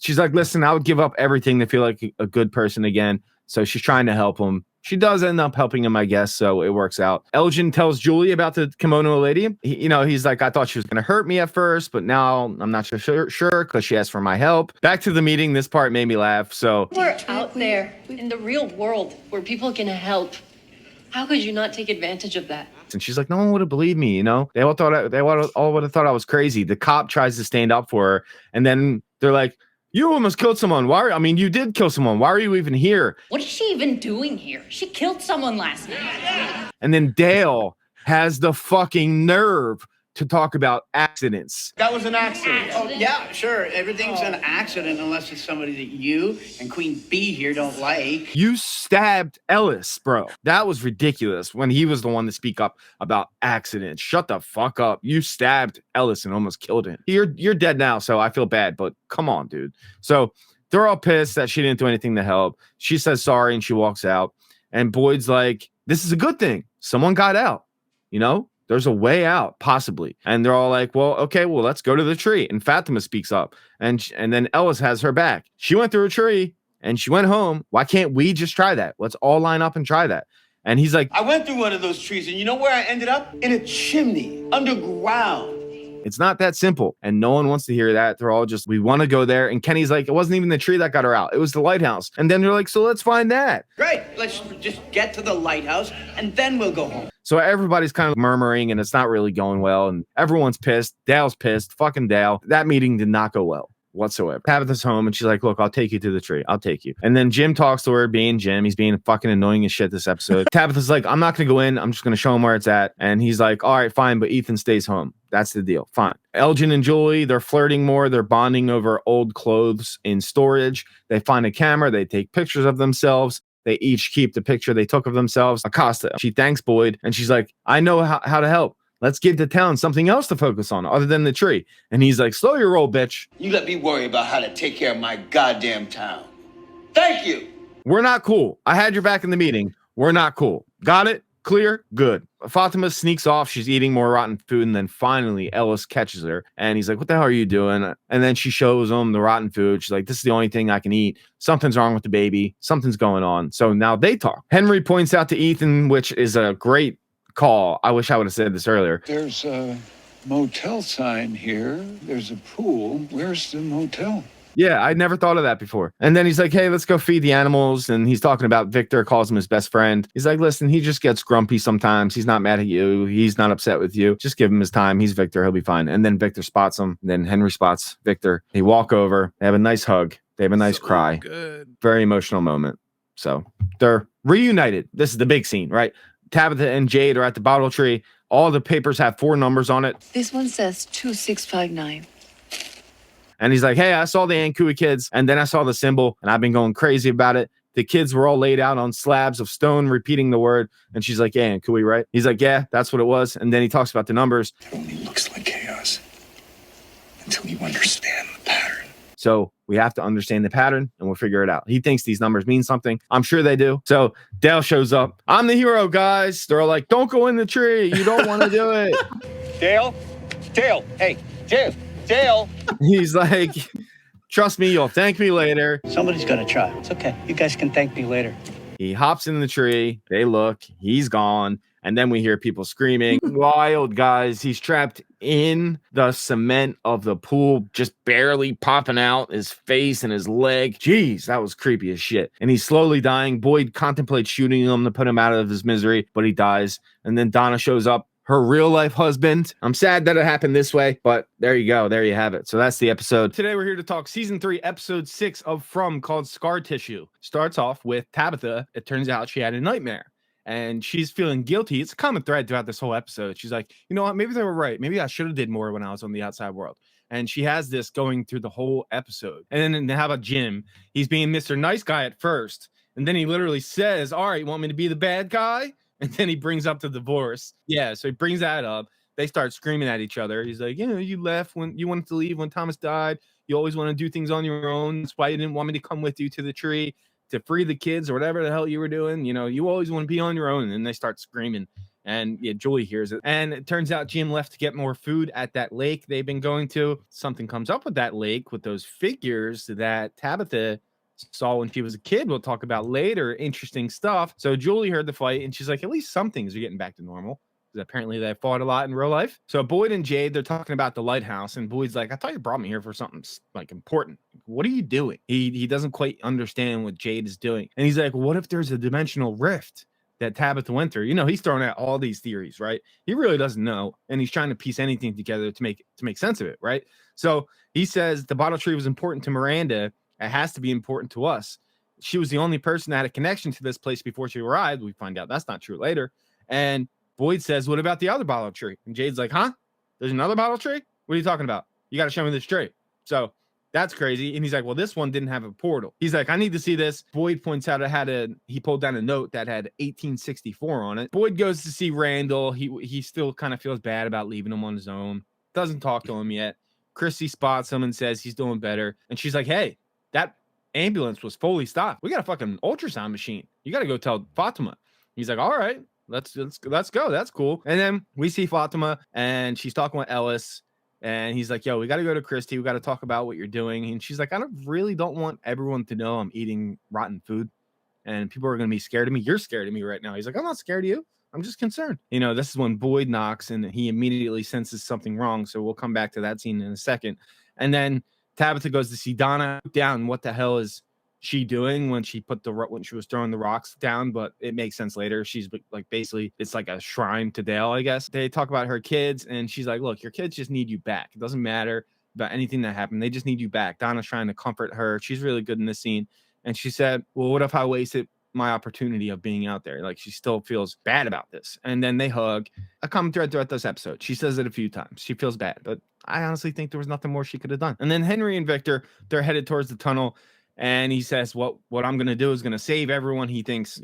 She's like, listen, I would give up everything to feel like a good person again. So she's trying to help him. She does end up helping him, I guess, so it works out. Elgen tells Julie about the kimono lady. He's like, I thought she was going to hurt me at first, but now I'm not so sure because she asked for my help. Back to the meeting. This part made me laugh. So We're out there in the real world where people can help. How could you not take advantage of that? and she's like, no one would have believed me. They all would have thought I was crazy. The cop tries to stand up for her, and then they're like, you almost killed someone. You did kill someone. Why are you even here? What is she even doing here? She killed someone last night. And then Dale has the fucking nerve to talk about accidents. That was an accident. Oh, yeah, sure. Everything's an accident unless it's somebody that you and Queen Bee here don't like. You stabbed Ellis, bro. That was ridiculous when he was the one to speak up about accidents. Shut the fuck up. You stabbed Ellis and almost killed him. You're dead now, so I feel bad, but come on, dude. So they're all pissed that she didn't do anything to help. She says sorry and she walks out. And Boyd's like, this is a good thing. Someone got out, There's a way out, possibly. And they're all like, well, okay, let's go to the tree. And Fatima speaks up. And then Ellis has her back. She went through a tree and she went home. Why can't we just try that? Let's all line up and try that. And he's like, I went through one of those trees, and you know where I ended up? In a chimney, underground. It's not that simple. And no one wants to hear that. They're all just, we want to go there. And Kenny's like, it wasn't even the tree that got her out. It was the lighthouse. And then they're like, so let's find that. Great. Let's just get to the lighthouse, and then we'll go home. So everybody's kind of murmuring, and it's not really going well. And everyone's pissed. Dale's pissed. Fucking Dale. That meeting did not go well whatsoever. Tabitha's home, and she's like, look, I'll take you to the tree. I'll take you. And then Jim talks to her, being Jim. He's being fucking annoying as shit this episode. Tabitha's like, I'm not going to go in. I'm just going to show him where it's at. And he's like, all right, fine, but Ethan stays home. That's the deal. Fine. Elgen and Julie, they're flirting more. They're bonding over old clothes in storage. They find a camera. They take pictures of themselves. They each keep the picture they took of themselves. Acosta, she thanks Boyd, and she's like, I know how to help. Let's give the town something else to focus on other than the tree. And he's like, slow your roll, bitch. You let me worry about how to take care of my goddamn town. Thank you. We're not cool. I had your back in the meeting. We're not cool. Got it? Clear? Good. Fatima sneaks off. She's eating more rotten food. And then finally, Ellis catches her. And he's like, what the hell are you doing? And then she shows him the rotten food. She's like, this is the only thing I can eat. Something's wrong with the baby. Something's going on. So now they talk. Henry points out to Ethan, which is a great call. I wish I would have said this earlier. There's a motel sign here. There's a pool. Where's the motel? Yeah, I never thought of that before. And then he's like, hey, let's go feed the animals. And he's talking about Victor, calls him his best friend. He's like, listen, he just gets grumpy sometimes. He's not mad at you. He's not upset with you. Just give him his time. He's Victor. He'll be fine. And then Victor spots him. And then Henry spots Victor. They walk over. They have a nice hug. They have a nice cry. Good. Very emotional moment. So they're reunited. This is the big scene, right? Tabitha and Jade are at the bottle tree. All the papers have 4 numbers on it. This one says 2659. And he's like, hey, I saw the Ankui kids, and then I saw the symbol, and I've been going crazy about it. The kids were all laid out on slabs of stone, repeating the word. And she's like, yeah, Ankui, right? He's like, yeah, that's what it was. And then he talks about the numbers. It only looks like chaos until you understand the pattern. So we have to understand the pattern, and we'll figure it out. He thinks these numbers mean something. I'm sure they do. So Dale shows up. I'm the hero, guys. They're all like, don't go in the tree. You don't want to do it. Dale? Dale, hey, Dale. He's like, trust me, you'll thank me later. Somebody's gonna try. It's okay. You guys can thank me later. He hops in the tree. They look. He's gone. And then we hear people screaming. Wild, guys. He's trapped in the cement of the pool, just barely popping out his face and his leg. Jeez, that was creepy as shit. And he's slowly dying. Boyd contemplates shooting him to put him out of his misery, but he dies. And then Donna shows up. Her real life husband. I'm sad that it happened this way, but there you go. There you have it. So that's the episode. Today we're here to talk season 3, episode 6 of From, called Scar Tissue. Starts off with Tabitha. It turns out she had a nightmare and she's feeling guilty. It's a common thread throughout this whole episode. She's like, you know what? Maybe they were right. Maybe I should have did more when I was on the outside world. And she has this going through the whole episode. And then how about Jim? He's being Mr. Nice Guy at first. And then he literally says, all right, you want me to be the bad guy? And then he brings up the divorce. Yeah, so he brings that up. They start screaming at each other. He's like, you left when you wanted to leave when Thomas died. You always want to do things on your own. That's why you didn't want me to come with you to the tree to free the kids or whatever the hell you were doing. You always want to be on your own. And then they start screaming. And yeah, Julie hears it. And it turns out Jim left to get more food at that lake they've been going to. Something comes up with that lake with those figures that Tabitha saw when she was a kid. We'll talk about later. Interesting stuff. So Julie heard the fight and she's like, at least some things are getting back to normal, because apparently they fought a lot in real life. So Boyd and Jade, they're talking about the lighthouse, and Boyd's like, I thought you brought me here for something like important. What are you doing? He doesn't quite understand what Jade is doing. And he's like, what if there's a dimensional rift that Tabitha went through? He's throwing out all these theories, right? He really doesn't know, and he's trying to piece anything together to make sense of it, right? So he says the bottle tree was important to Miranda. It has to be important to us. She was the only person that had a connection to this place before she arrived. We find out that's not true later. And Boyd says, what about the other bottle tree? And Jade's like, huh? There's another bottle tree? What are you talking about? You got to show me this tree. So that's crazy. And he's like, well, this one didn't have a portal. He's like, I need to see this. Boyd points out he pulled down a note that had 1864 on it. Boyd goes to see Randall. He still kind of feels bad about leaving him on his own. Doesn't talk to him yet. Chrissy spots him and says he's doing better. And she's like, hey, that ambulance was fully stocked. We got a fucking ultrasound machine. You got to go tell Fatima. He's like, all right, let's go. That's cool. And then we see Fatima and she's talking with Ellis, and he's like, yo, we got to go to Christy. We got to talk about what you're doing. And she's like, I don't want everyone to know I'm eating rotten food and people are going to be scared of me. You're scared of me right now. He's like, I'm not scared of you. I'm just concerned. This is when Boyd knocks and he immediately senses something wrong. So we'll come back to that scene in a second. And then Tabitha goes to see Donna down. What the hell is she doing when she was throwing the rocks down? But it makes sense later. She's like, basically, it's like a shrine to Dale, I guess. They talk about her kids, and she's like, look, your kids just need you back. It doesn't matter about anything that happened. They just need you back. Donna's trying to comfort her. She's really good in this scene. And she said, well, what if I wasted my opportunity of being out there? Like, she still feels bad about this. And then they hug. A common thread throughout this episode. She says it a few times. She feels bad, but I honestly think there was nothing more she could have done. And then Henry and Victor, they're headed towards the tunnel, and he says, what I'm going to do is going to save everyone. He thinks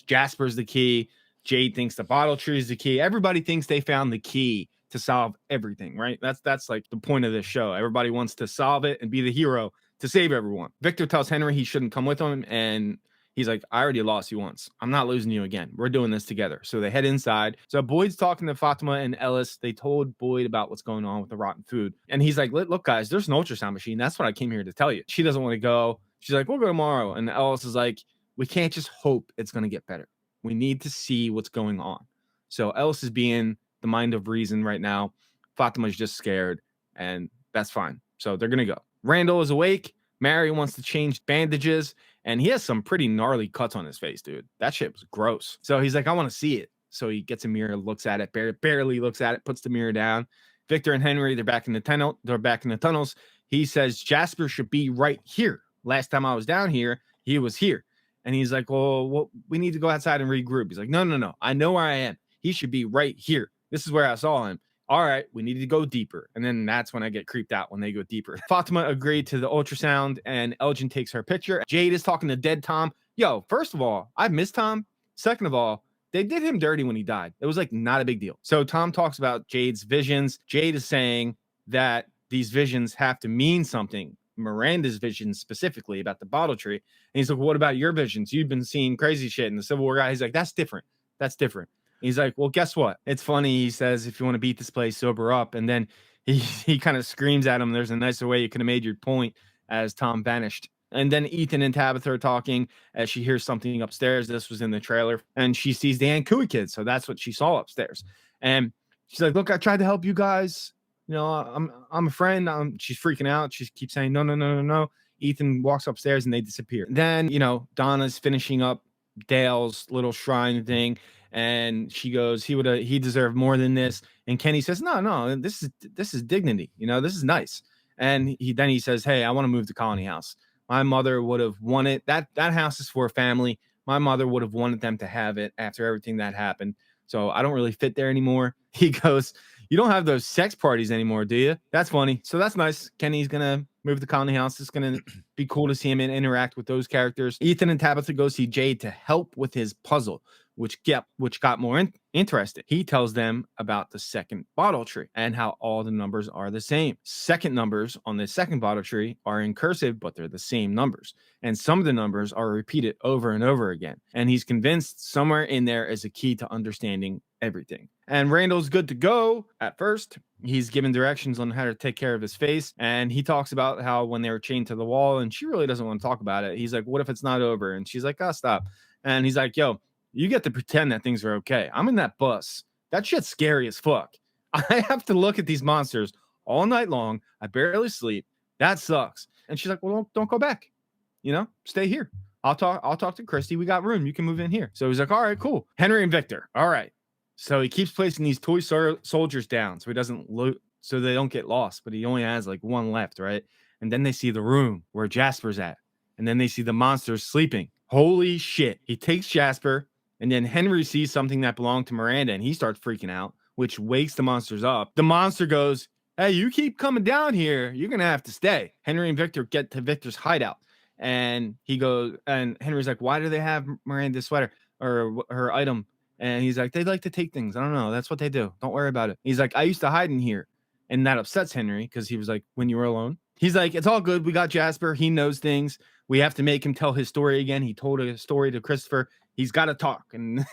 Jasper's the key. Jade thinks the bottle tree is the key. Everybody thinks they found the key to solve everything, right? That's like the point of this show. Everybody wants to solve it and be the hero to save everyone. Victor tells Henry he shouldn't come with him, and he's like, I already lost you once. I'm not losing you again. We're doing this together. So they head inside. So Boyd's talking to Fatima and Ellis. They told Boyd about what's going on with the rotten food. And he's like, look, guys, there's an ultrasound machine. That's what I came here to tell you. She doesn't want to go. She's like, we'll go tomorrow. And Ellis is like, we can't just hope it's going to get better. We need to see what's going on. So Ellis is being the mind of reason right now. Fatima's just scared, and that's fine. So they're going to go. Randall is awake. Mary wants to change bandages, and he has some pretty gnarly cuts on his face, dude. That shit was gross. So he's like, I want to see it. So he gets a mirror, looks at it, barely looks at it, puts the mirror down. Victor and Henry, they're back in the tunnel. They're back in the tunnels. He says Jasper should be right here. Last time I was down here, he was here. And he's like, well, we need to go outside and regroup. He's like, no. I know where I am. He should be right here. This is where I saw him. All right, we need to go deeper. And then that's when I get creeped out, when they go deeper. Fatima agreed to the ultrasound, and Elgen takes her picture. Jade is talking to dead Tom. Yo, first of all, I've missed Tom. Second of all, they did him dirty when he died. It was like not a big deal. So Tom talks about Jade's visions. Jade is saying that these visions have to mean something. Miranda's visions specifically about the bottle tree. And he's like, what about your visions? You've been seeing crazy shit in the Civil War guy. He's like, that's different. That's different. He's like, well, guess what? It's funny. He says, if you want to beat this place, sober up. And then he kind of screams at him. There's a nicer way you could have made your point, as Tom vanished. And then Ethan and Tabitha are talking as she hears something upstairs. This was in the trailer. And she sees the Ankui kids. So that's what she saw upstairs. And she's like, look, I tried to help you guys. You know, I'm a friend. She's freaking out. She keeps saying, no. Ethan walks upstairs and they disappear. Then, you know, Donna's finishing up Dale's little shrine thing. And she goes, he deserved more than this. And Kenny says, no, this is dignity. You know, this is nice. And he says, hey, I want to move to Colony House. My mother would have wanted that house is for a family. My mother would have wanted them to have it after everything that happened. So I don't really fit there anymore. He goes, you don't have those sex parties anymore, do you? That's funny. So that's nice. Kenny's going to move to Colony House. It's going to be cool to see him and interact with those characters. Ethan and Tabitha go see Jade to help with his puzzle, which got more interested. He tells them about the second bottle tree and how all the numbers are the same. Second numbers on the second bottle tree are in cursive, but they're the same numbers. And some of the numbers are repeated over and over again. And he's convinced somewhere in there is a key to understanding everything. And Randall's good to go at first. He's given directions on how to take care of his face. And he talks about how when they were chained to the wall, and she really doesn't want to talk about it. He's like, what if it's not over? And she's like, oh, stop. And he's like, yo, you get to pretend that things are okay. I'm in that bus. That shit's scary as fuck. I have to look at these monsters all night long. I barely sleep. That sucks. And she's like, well, don't go back. You know, stay here. I'll talk to Christy. We got room. You can move in here. So he's like, all right, cool. Henry and Victor. All right. So he keeps placing these toy soldiers down so he doesn't so they don't get lost, but he only has like one left, right? And then they see the room where Jasper's at. And then they see the monsters sleeping. Holy shit. He takes Jasper, and then Henry sees something that belonged to Miranda, and he starts freaking out, which wakes the monsters up. The monster goes, hey, you keep coming down here, you're going to have to stay. Henry and Victor get to Victor's hideout. And he goes, and Henry's like, why do they have Miranda's sweater or her item? And he's like, they like to take things. I don't know. That's what they do. Don't worry about it. He's like, I used to hide in here. And that upsets Henry because he was like, when you were alone. He's like, it's all good. We got Jasper. He knows things. We have to make him tell his story again. He told a story to Christopher. He's got to talk. And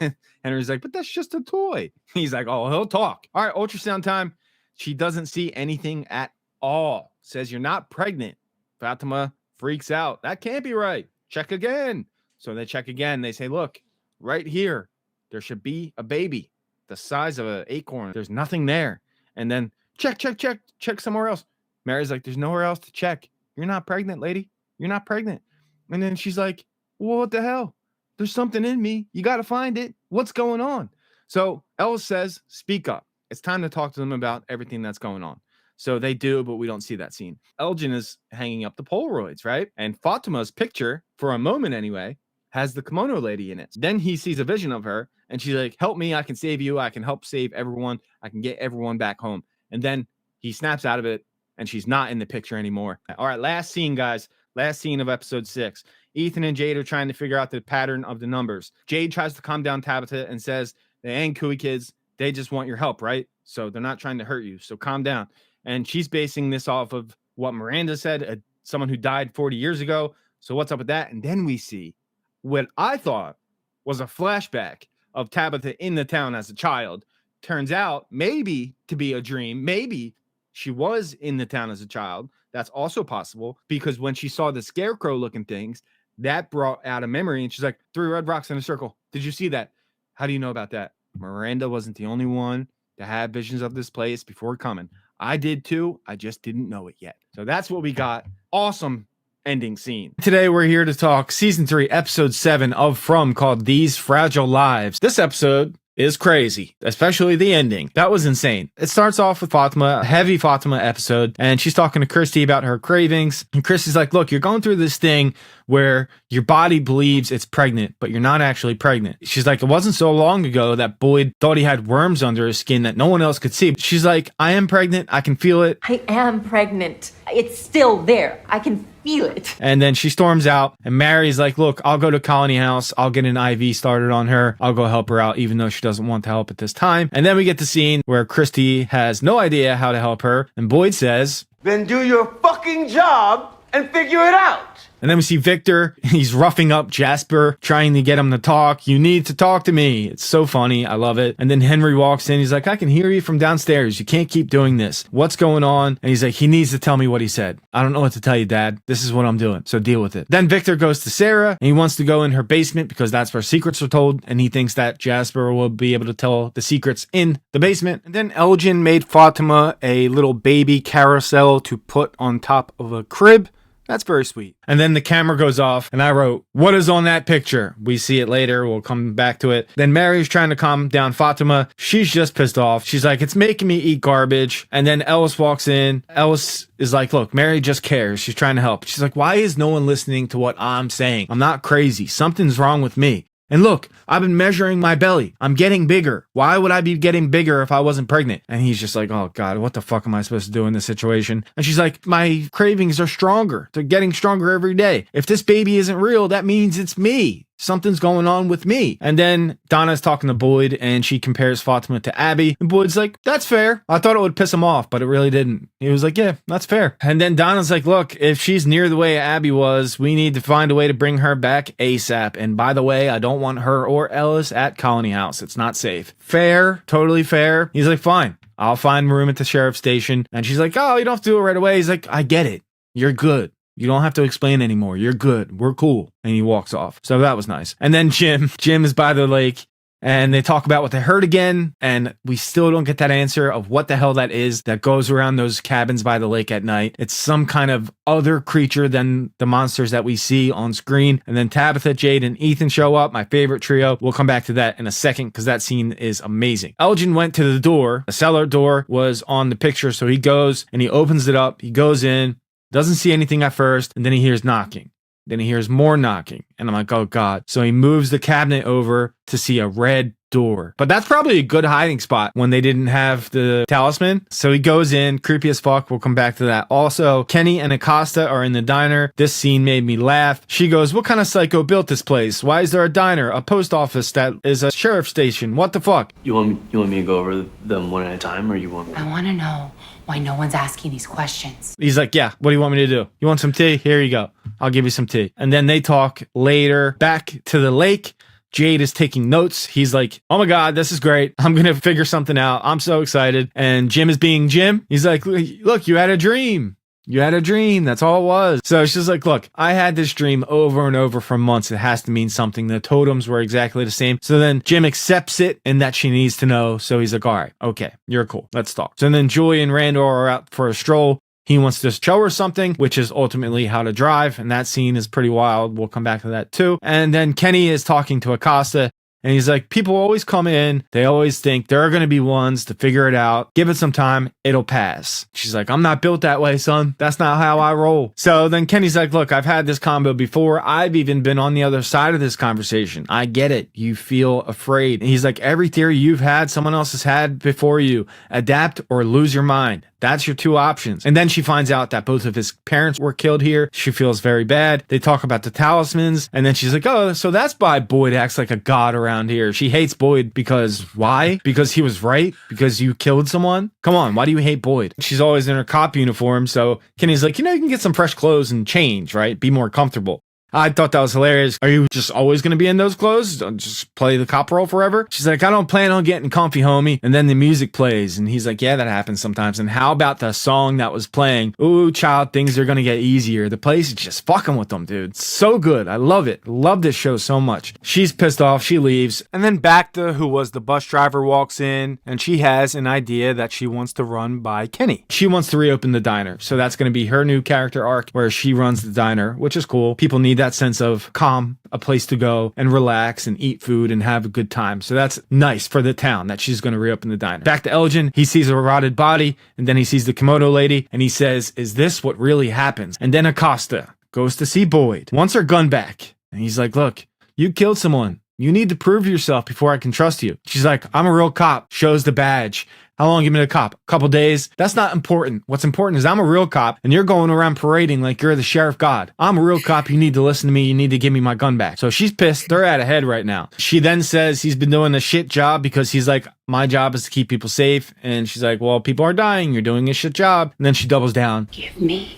Henry's like, but that's just a toy. He's like, oh, he'll talk. All right, ultrasound time. She doesn't see anything at all. Says, you're not pregnant. Fatima freaks out. That can't be right. Check again. So they check again. They say, look, right here, there should be a baby the size of an acorn. There's nothing there. And then check somewhere else. Mary's like, there's nowhere else to check. You're not pregnant, lady. You're not pregnant. And then she's like, well, what the hell? There's something in me. You got to find it. What's going on? So Ellis says, speak up. It's time to talk to them about everything that's going on. So they do, but we don't see that scene. Elgen is hanging up the Polaroids, right? And Fatima's picture, for a moment anyway, has the kimono lady in it. Then he sees a vision of her, and she's like, help me. I can save you. I can help save everyone. I can get everyone back home. And then he snaps out of it, and she's not in the picture anymore. All right, last scene, guys. Last scene of episode 6. Ethan and Jade are trying to figure out the pattern of the numbers. Jade tries to calm down Tabitha and says, the Ankui kids, they just want your help, right? So they're not trying to hurt you. So calm down. And she's basing this off of what Miranda said, someone who died 40 years ago. So what's up with that? And then we see what I thought was a flashback of Tabitha in the town as a child. Turns out maybe to be a dream. Maybe she was in the town as a child. That's also possible because when she saw the scarecrow looking things, that brought out a memory. And she's like, 3 red rocks in a circle. Did you see that? How do you know about that? Miranda wasn't the only one to have visions of this place before coming. I did too. I just didn't know it yet. So that's what we got. Awesome ending scene. Today we're here to talk season 3, episode 7 of From, called These Fragile Lives. This episode is crazy, especially the ending. That was insane. It starts off with Fatima, a heavy Fatima episode, and she's talking to Christy about her cravings. And Christy's like, look, you're going through this thing where your body believes it's pregnant, but you're not actually pregnant. She's like, it wasn't so long ago that Boyd thought he had worms under his skin that no one else could see. She's like, I am pregnant. I can feel it. I am pregnant. It's still there. I can feel it. And then she storms out, and Mary's like, look, I'll go to Colony House. I'll get an IV started on her. I'll go help her out, even though she doesn't want to help at this time. And then we get the scene where Christy has no idea how to help her. And Boyd says, then do your fucking job and figure it out. And then we see Victor. He's roughing up Jasper, trying to get him to talk. You need to talk to me. It's so funny. I love it. And then Henry walks in. He's like, I can hear you from downstairs. You can't keep doing this. What's going on? And he's like, he needs to tell me what he said. I don't know what to tell you, Dad. This is what I'm doing. So deal with it. Then Victor goes to Sarah, and he wants to go in her basement because that's where secrets are told. And he thinks that Jasper will be able to tell the secrets in the basement. And then Elgen made Fatima a little baby carousel to put on top of a crib. That's very sweet. And then the camera goes off, and I wrote, what is on that picture? We see it later. We'll come back to it. Then Mary's trying to calm down Fatima. She's just pissed off. She's like, it's making me eat garbage. And then Ellis walks in. Ellis is like, look, Mary just cares. She's trying to help. She's like, why is no one listening to what I'm saying? I'm not crazy. Something's wrong with me. And look, I've been measuring my belly. I'm getting bigger. Why would I be getting bigger if I wasn't pregnant? And he's just like, oh God, what the fuck am I supposed to do in this situation? And she's like, my cravings are stronger. They're getting stronger every day. If this baby isn't real, that means it's me. Something's going on with me. And then Donna's talking to Boyd, and she compares Fatima to Abby. And Boyd's like, that's fair. I thought it would piss him off, but it really didn't. He was like, yeah, that's fair. And then Donna's like, look, if she's near the way Abby was, we need to find a way to bring her back ASAP. And by the way, I don't want her or Ellis at Colony House. It's not safe. Fair. Totally fair. He's like, fine. I'll find room at the sheriff's station. And she's like, oh, you don't have to do it right away. He's like, I get it. You're good. You don't have to explain anymore. You're good. We're cool. And he walks off. So that was nice. And then Jim is by the lake, and they talk about what they heard again. And we still don't get that answer of what the hell that is that goes around those cabins by the lake at night. It's some kind of other creature than the monsters that we see on screen. And then Tabitha, Jade, and Ethan show up. My favorite trio. We'll come back to that in a second because that scene is amazing. Elgen went to the door. The cellar door was on the picture. So he goes and he opens it up. He goes in. Doesn't see anything at first, and then he hears knocking. Then he hears more knocking, and I'm like, oh God. So he moves the cabinet over to see a red door. But that's probably a good hiding spot when they didn't have the talisman. So he goes in, creepy as fuck. We'll come back to that. Also, Kenny and Acosta are in the diner. This scene made me laugh. She goes, what kind of psycho built this place? Why is there a diner, a post office that is a sheriff's station? What the fuck? You want me to go over them one at a time, or you want me? I want to know why no one's asking these questions. He's like, yeah, what do you want me to do? You want some tea? Here you go. I'll give you some tea. And then they talk later back to the lake. Jade is taking notes. He's like, oh my God, this is great. I'm going to figure something out. I'm so excited. And Jim is being Jim. He's like, look, you had a dream. You had a dream. That's all it was. So she's like, look, I had this dream over and over for months. It has to mean something. The totems were exactly the same. So then Jim accepts it and that she needs to know. So he's like, all right, okay, you're cool. Let's talk. So then Julie and Randall are out for a stroll. He wants to show her something, which is ultimately how to drive. And that scene is pretty wild. We'll come back to that too. And then Kenny is talking to Acosta. And he's like, people always come in. They always think there are going to be ones to figure it out. Give it some time. It'll pass. She's like, I'm not built that way, son. That's not how I roll. So then Kenny's like, look, I've had this combo before. I've even been on the other side of this conversation. I get it. You feel afraid. And he's like, every theory you've had, someone else has had before you. Adapt or lose your mind. That's your two options. And then she finds out that both of his parents were killed here. She feels very bad. They talk about the talismans. And then she's like, oh, so that's why Boyd acts like a god around here. She hates Boyd because why? Because he was right? Because you killed someone? Come on, why do you hate Boyd? She's always in her cop uniform. So Kenny's like, you can get some fresh clothes and change, right? Be more comfortable. I thought that was hilarious. Are you just always going to be in those clothes? Don't just play the cop role forever? She's like, I don't plan on getting comfy, homie. And then the music plays, and he's like, yeah, that happens sometimes. And how about the song that was playing? Ooh, child, things are going to get easier. The place is just fucking with them, dude. So good. I love it. Love this show so much. She's pissed off. She leaves. And then Bacta, who was the bus driver, walks in, and she has an idea that she wants to run by Kenny. She wants to reopen the diner. So that's going to be her new character arc where she runs the diner, which is cool. People need that sense of calm, a place to go and relax and eat food and have a good time. So that's nice for the town that she's going to reopen the diner. Back to Elgen, he sees a rotted body, and then he sees the Komodo lady, and he says, is this what really happens? And then Acosta goes to see Boyd, wants her gun back. And he's like, look, you killed someone. You need to prove yourself before I can trust you. She's like, I'm a real cop. Shows the badge. How long have you been a cop? A couple days? That's not important. What's important is I'm a real cop, and you're going around parading like you're the sheriff god. I'm a real cop. You need to listen to me. You need to give me my gun back. So she's pissed. They're out of head right now. She then says he's been doing a shit job because he's like, my job is to keep people safe. And she's like, well, people are dying. You're doing a shit job. And then she doubles down. Give me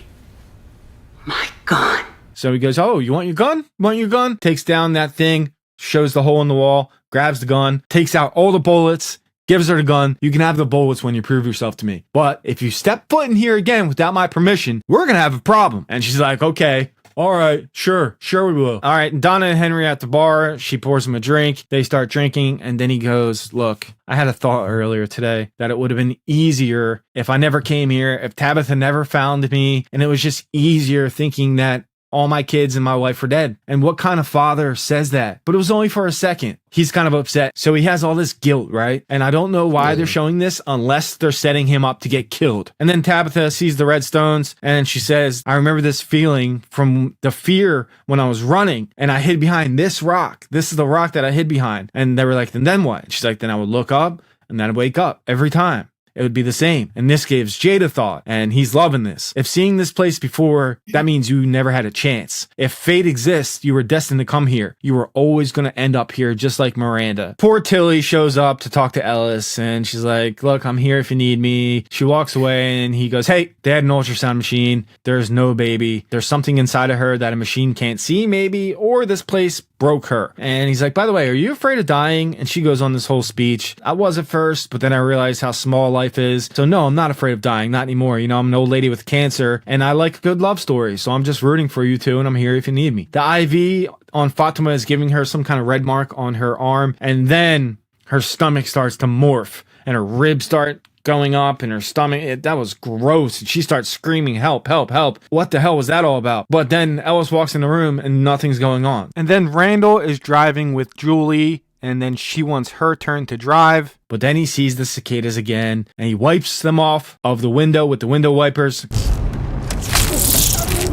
my gun. So he goes, oh, you want your gun? Want your gun? Takes down that thing, shows the hole in the wall, grabs the gun, takes out all the bullets, gives her the gun. You can have the bullets when you prove yourself to me. But if you step foot in here again without my permission, we're going to have a problem. And she's like, okay. All right, sure we will. All right, and Donna and Henry at the bar. She pours him a drink. They start drinking, and then he goes, look, I had a thought earlier today that it would have been easier if I never came here, if Tabitha never found me, and it was just easier thinking that all my kids and my wife were dead. And what kind of father says that? But it was only for a second. He's kind of upset. So he has all this guilt, right? And I don't know why they're showing this unless they're setting him up to get killed. And then Tabitha sees the red stones and she says, I remember this feeling from the fear when I was running and I hid behind this rock. This is the rock that I hid behind. And they were like, then what? She's like, then I would look up and then I'd wake up every time. It would be the same. And this gives Jade a thought, and he's loving this. If seeing this place before, that means you never had a chance. If fate exists, you were destined to come here. You were always going to end up here, just like Miranda. Poor Tilly shows up to talk to Ellis, and she's like, look, I'm here if you need me. She walks away, and he goes, hey, they had an ultrasound machine. There's no baby. There's something inside of her that a machine can't see, maybe, or this place broke her. And he's like, by the way, are you afraid of dying? And she goes on this whole speech. I was at first, but then I realized how small life is. So no, I'm not afraid of dying. Not anymore. You know, I'm an old lady with cancer and I like a good love story. So I'm just rooting for you two and I'm here if you need me. The IV on Fatima is giving her some kind of red mark on her arm. And then her stomach starts to morph and her ribs start going up in her stomach. That was gross. And she starts screaming, help, help, help. What the hell was that all about? But then Ellis walks in the room and nothing's going on. And then Randall is driving with Julie and then she wants her turn to drive. But then he sees the cicadas again and he wipes them off of the window with the window wipers.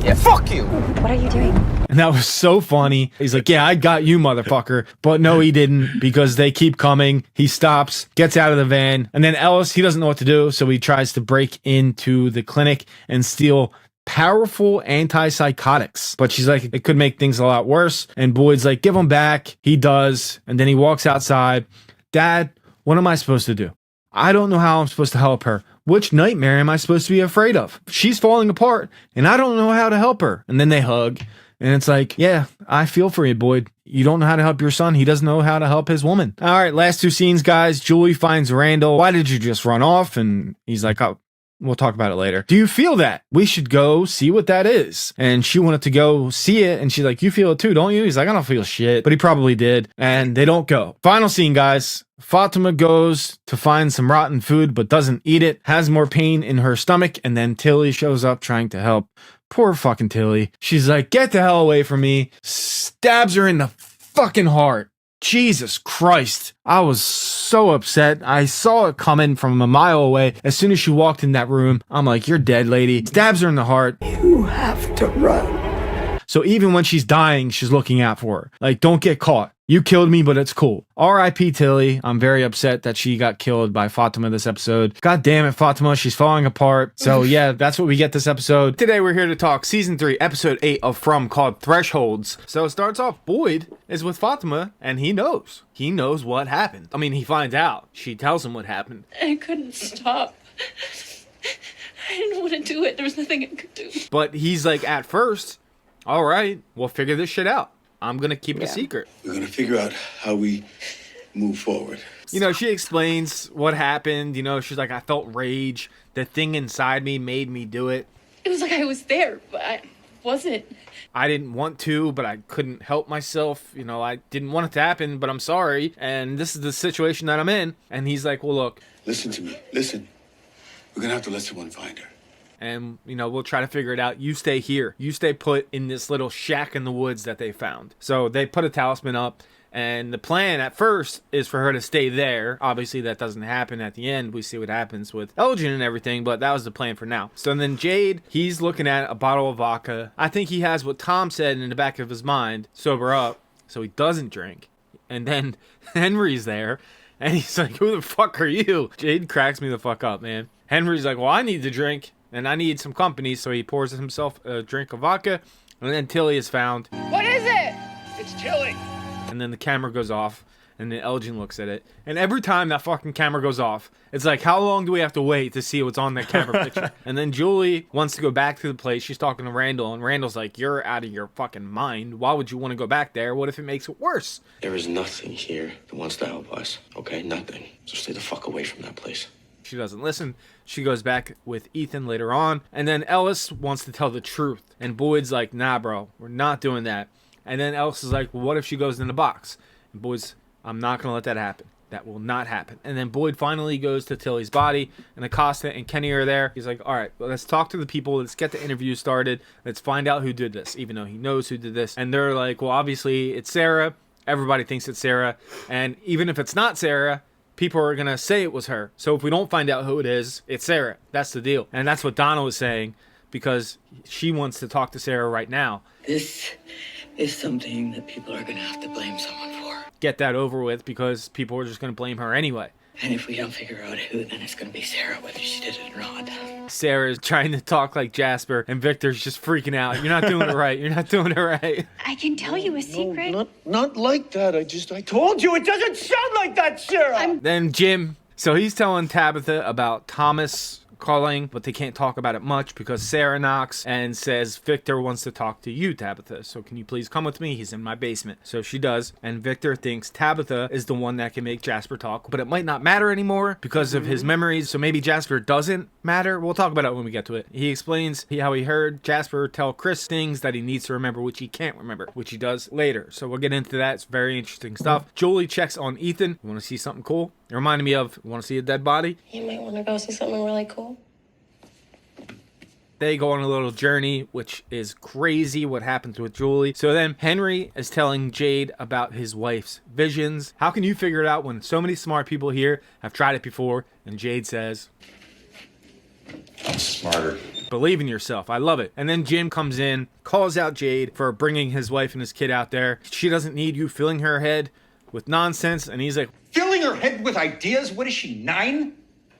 Yeah, fuck you. What are you doing? And that was so funny. He's like, yeah, I got you, motherfucker. But no, he didn't because they keep coming. He stops, gets out of the van. And then Ellis, he doesn't know what to do. So he tries to break into the clinic and steal powerful antipsychotics. But she's like, it could make things a lot worse. And Boyd's like, give them back. He does. And then he walks outside. Dad, what am I supposed to do? I don't know how I'm supposed to help her. Which nightmare am I supposed to be afraid of? She's falling apart and I don't know how to help her. And then they hug and it's like, yeah, I feel for you, Boyd. You don't know how to help your son. He doesn't know how to help his woman. All right, last two scenes, guys. Julie finds Randall. Why did you just run off? And he's like, oh, we'll talk about it later. Do you feel that? We should go see what that is. And she wanted to go see it. And she's like, you feel it too, don't you? He's like, I don't feel shit. But he probably did. And they don't go. Final scene, guys. Fatima goes to find some rotten food, but doesn't eat it. Has more pain in her stomach. And then Tilly shows up trying to help. Poor fucking Tilly. She's like, get the hell away from me. Stabs her in the fucking heart. Jesus Christ. I was so upset. I saw it coming from a mile away. As soon as she walked in that room, I'm like, you're dead, lady. Stabs her in the heart. You have to run. So even when she's dying, she's looking out for her. Like, don't get caught. You killed me, but it's cool. R.I.P. Tilly. I'm very upset that she got killed by Fatima this episode. God damn it, Fatima. She's falling apart. So yeah, that's what we get this episode. Today we're here to talk Season 3, Episode 8 of From, called Thresholds. So it starts off, Boyd is with Fatima, and he knows. He knows what happened. I mean, he finds out. She tells him what happened. I couldn't stop. I didn't want to do it. There was nothing I could do. But he's like, at first, All right, we'll figure this shit out. I'm going to keep it a secret. We're going to figure out how we move forward. You know, she explains what happened. You know, she's like, I felt rage. The thing inside me made me do it. It was like I was there, but I wasn't. I didn't want to, but I couldn't help myself. You know, I didn't want it to happen, but I'm sorry. And this is the situation that I'm in. And he's like, well, look. Listen to me. Listen. We're going to have to let someone find her. And, you know, we'll try to figure it out. You stay here. You stay put in this little shack in the woods that they found. So they put a talisman up. And the plan at first is for her to stay there. Obviously, that doesn't happen at the end. We see what happens with Elgen and everything, but that was the plan for now. So then Jade, he's looking at a bottle of vodka. I think he has what Tom said in the back of his mind, sober up, so he doesn't drink. And then Henry's there, and he's like, who the fuck are you? Jade cracks me the fuck up, man. Henry's like, well, I need to drink, and I need some company, so he pours himself a drink of vodka, and then Tilly is found. What is it? It's Tilly. And then the camera goes off, and then Elgen looks at it. And every time that fucking camera goes off, it's like, how long do we have to wait to see what's on that camera picture? And then Julie wants to go back to the place. She's talking to Randall, and Randall's like, you're out of your fucking mind. Why would you want to go back there? What if it makes it worse? There is nothing here that wants to help us, okay? Nothing. So stay the fuck away from that place. She doesn't listen. She goes back with Ethan later on. And then Ellis wants to tell the truth. And Boyd's like, nah, bro, we're not doing that. And then Ellis is like, well, what if she goes in the box? And Boyd's, I'm not going to let that happen. That will not happen. And then Boyd finally goes to Tilly's body, and Acosta and Kenny are there. He's like, all right, well, let's talk to the people. Let's get the interview started. Let's find out who did this, even though he knows who did this. And they're like, well, obviously it's Sarah. Everybody thinks it's Sarah. And even if it's not Sarah, people are going to say it was her. So if we don't find out who it is, it's Sarah. That's the deal. And that's what Donna was saying, because she wants to talk to Sarah right now. This is something that people are going to have to blame someone for. Get that over with, because people are just going to blame her anyway. And if we don't figure out who, then it's going to be Sarah, whether she did it or not. Sarah's trying to talk like Jasper, and Victor's just freaking out. You're not doing it right. You're not doing it right. I can tell you a secret. Not like that. I told you it doesn't sound like that, Sarah. Then Jim, so he's telling Tabitha about Thomas calling, but they can't talk about it much because Sarah knocks and says, Victor wants to talk to you, Tabitha. So can you please come with me? He's in my basement. So she does, and Victor thinks Tabitha is the one that can make Jasper talk, but it might not matter anymore because of his memories. So maybe Jasper doesn't matter. We'll talk about it when we get to it. He explains how he heard Jasper tell Chris things that he needs to remember, which he can't remember, which he does later. So we'll get into that. It's very interesting stuff. Julie checks on Ethan. You want to see something cool? It reminded me of, you want to see a dead body? You might want to go see something really cool. They go on a little journey, which is crazy what happens with Julie. So then Henry is telling Jade about his wife's visions. How can you figure it out when so many smart people here have tried it before? And Jade says, I'm smarter. Believe in yourself. I love it. And then Jim comes in, calls out Jade for bringing his wife and his kid out there. She doesn't need you filling her head with nonsense. And he's like, filling her head with ideas? What is she, 9?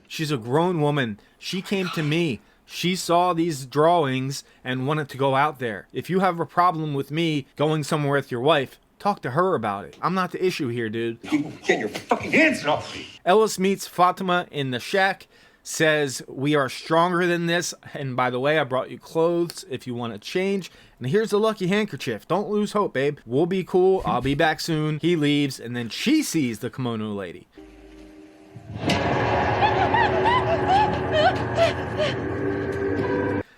She's a grown woman. She came to me. She saw these drawings and wanted to go out there. If you have a problem with me going somewhere with your wife, talk to her about it. I'm not the issue here, dude. Get your fucking hands off me. Ellis meets Fatima in the shack, says, we are stronger than this. And by the way, I brought you clothes if you want to change. And here's the lucky handkerchief. Don't lose hope, babe. We'll be cool. I'll be back soon. He leaves, and then she sees the kimono lady.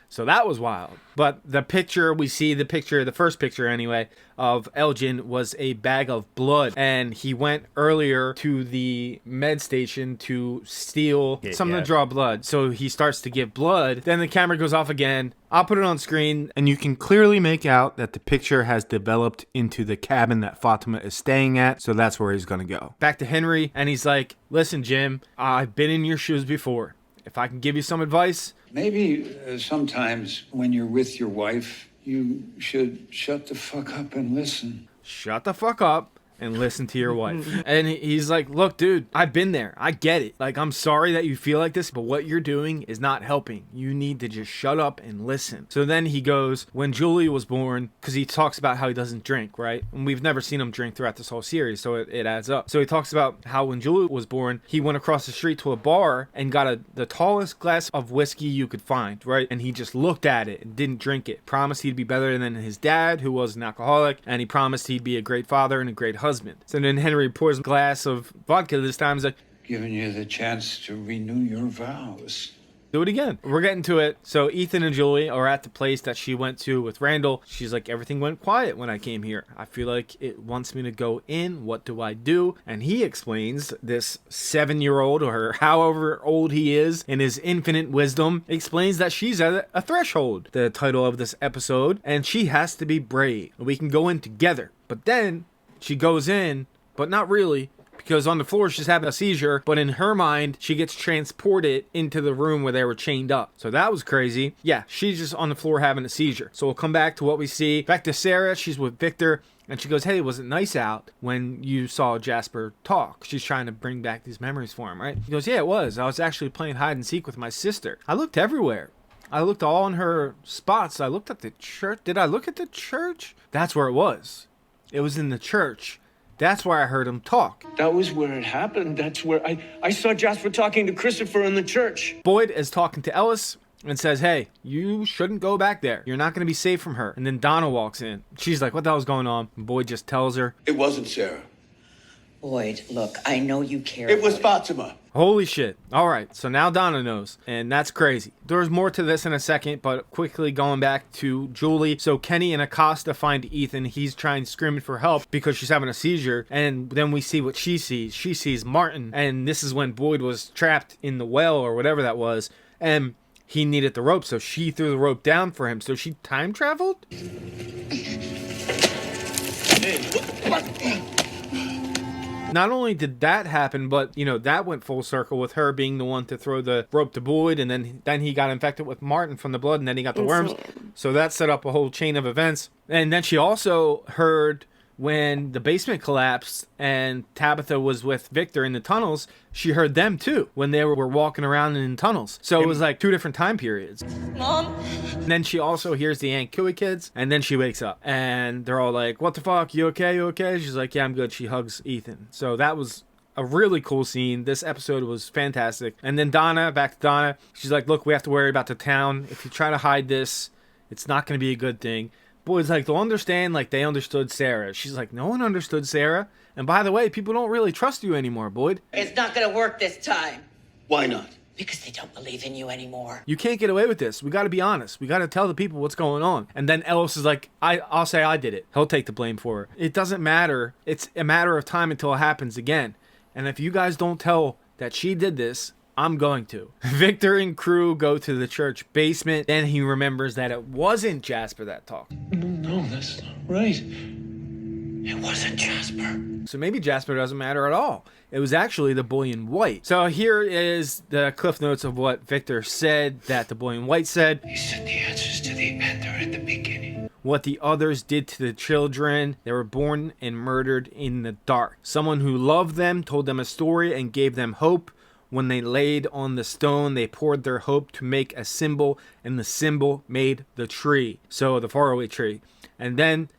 So that was wild. But the picture, we see the picture, the first picture anyway, of Elgen was a bag of blood. And he went earlier to the med station to steal something to draw blood. So he starts to give blood. Then the camera goes off again. I'll put it on screen. And you can clearly make out that the picture has developed into the cabin that Fatima is staying at. So that's where he's going to go. Back to Henry. And he's like, listen, Jim, I've been in your shoes before. If I can give you some advice. Maybe sometimes when you're with your wife, you should shut the fuck up and listen. Shut the fuck up and listen to your wife. And he's like, look, dude, I've been there. I get it. Like, I'm sorry that you feel like this, but what you're doing is not helping. You need to just shut up and listen. So then he goes, when Julie was born, because he talks about how he doesn't drink, right? And we've never seen him drink throughout this whole series, so it adds up. So he talks about how when Julie was born, he went across the street to a bar and got the tallest glass of whiskey you could find, right? And he just looked at it and didn't drink it. Promised he'd be better than his dad, who was an alcoholic, and he promised he'd be a great father and a great husband. So then Henry pours a glass of vodka this time. He's like, giving you the chance to renew your vows. Do it again. We're getting to it. So Ethan and Julie are at the place that she went to with Randall. She's like, everything went quiet when I came here. I feel like it wants me to go in. What do I do? And he explains, this 7-year-old, or however old he is, in his infinite wisdom, explains that she's at a threshold, the title of this episode, and she has to be brave. We can go in together. But then she goes in, but not really. Because on the floor, she's having a seizure, but in her mind, she gets transported into the room where they were chained up. So that was crazy. Yeah, she's just on the floor having a seizure. So we'll come back to what we see. Back to Sarah, she's with Victor, and she goes, hey, was it nice out when you saw Jasper talk? She's trying to bring back these memories for him, right? He goes, yeah, it was. I was actually playing hide and seek with my sister. I looked everywhere. I looked all in her spots. I looked at the church. Did I look at the church? That's where it was. It was in the church. That's where I heard him talk. That was where it happened. That's where I saw Jasper talking to Christopher in the church. Boyd is talking to Ellis and says, hey, you shouldn't go back there. You're not going to be safe from her. And then Donna walks in. She's like, what the hell's going on? And Boyd just tells her. It wasn't Sarah. Boyd, look, I know you care. It was Fatima. Holy shit. All right, so now Donna knows, and that's crazy. There's more to this in a second, but quickly going back to Julie. So Kenny and Acosta find Ethan. He's trying screaming for help because she's having a seizure, and then we see what she sees. She sees Martin, and this is when Boyd was trapped in the well or whatever that was, and he needed the rope, so she threw the rope down for him. So she time traveled? Hey, what? Not only did that happen, but, you know, that went full circle with her being the one to throw the rope to Boyd, and then he got infected with Martin from the blood, and then he got the worms. So that set up a whole chain of events. And then she also heard when the basement collapsed and Tabitha was with Victor in the tunnels, she heard them too when they were walking around in tunnels. So it was like 2 different time periods. Mom? And then she also hears the Aunt Cooey kids, and then she wakes up and they're all like, what the fuck? You okay? You okay? She's like, yeah, I'm good. She hugs Ethan. So that was a really cool scene. This episode was fantastic. And then Donna, back to Donna, she's like, look, we have to worry about the town. If you try to hide this, it's not going to be a good thing. Boyd's like, they'll understand like they understood Sarah. She's like, no one understood Sarah. And by the way, people don't really trust you anymore, Boyd. It's not gonna work this time. Why not? Because they don't believe in you anymore. You can't get away with this. We got to be honest. We got to tell the people what's going on. And then Ellis is like, I'll say I did it. He'll take the blame for it. It doesn't matter. It's a matter of time until it happens again. And if you guys don't tell that she did this, I'm going to. Victor and crew go to the church basement. Then he remembers that it wasn't Jasper that talked. No, that's not right. It wasn't Jasper. So maybe Jasper doesn't matter at all. It was actually the boy in white. So here is the cliff notes of what Victor said that the boy in white said. He said the answers to the end are in the beginning. What the others did to the children. They were born and murdered in the dark. Someone who loved them told them a story and gave them hope. When they laid on the stone, they poured their hope to make a symbol, and the symbol made the tree. So the faraway tree. And then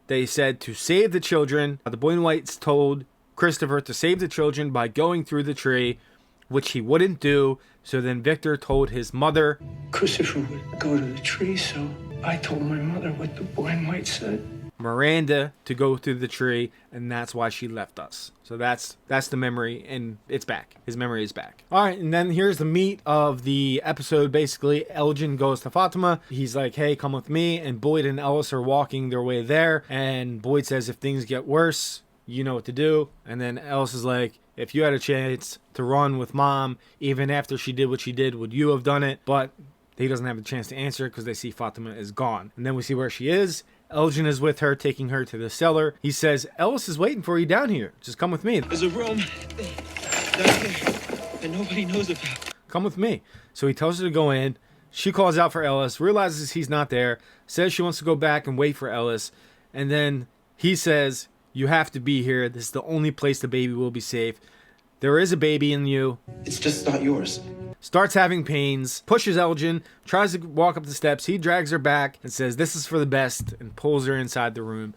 they said to save the children. The boy in white told Christopher to save the children by going through the tree, which he wouldn't do. So then Victor told his mother. Christopher would go to the tree, so I told my mother what the boy in white said. Miranda to go through the tree, and that's why she left us. So that's the memory, and it's back. His memory is back. All right, and then here's the meat of the episode. Basically, Elgen goes to Fatima. He's like, hey, come with me, and Boyd and Ellis are walking their way there, and Boyd says, if things get worse, you know what to do. And then Ellis is like, if you had a chance to run with Mom, even after she did what she did, would you have done it? But he doesn't have a chance to answer because they see Fatima is gone. And then we see where she is. Elgen is with her, taking her to the cellar. He says, Ellis is waiting for you down here. Just come with me. There's a room down there that nobody knows about. Come with me. So he tells her to go in. She calls out for Ellis, realizes he's not there, says she wants to go back and wait for Ellis. And then he says, You have to be here. This is the only place the baby will be safe. There is a baby in you. It's just not yours. Starts having pains, pushes Elgen, tries to walk up the steps. He drags her back and says, "This is for the best," and pulls her inside the room.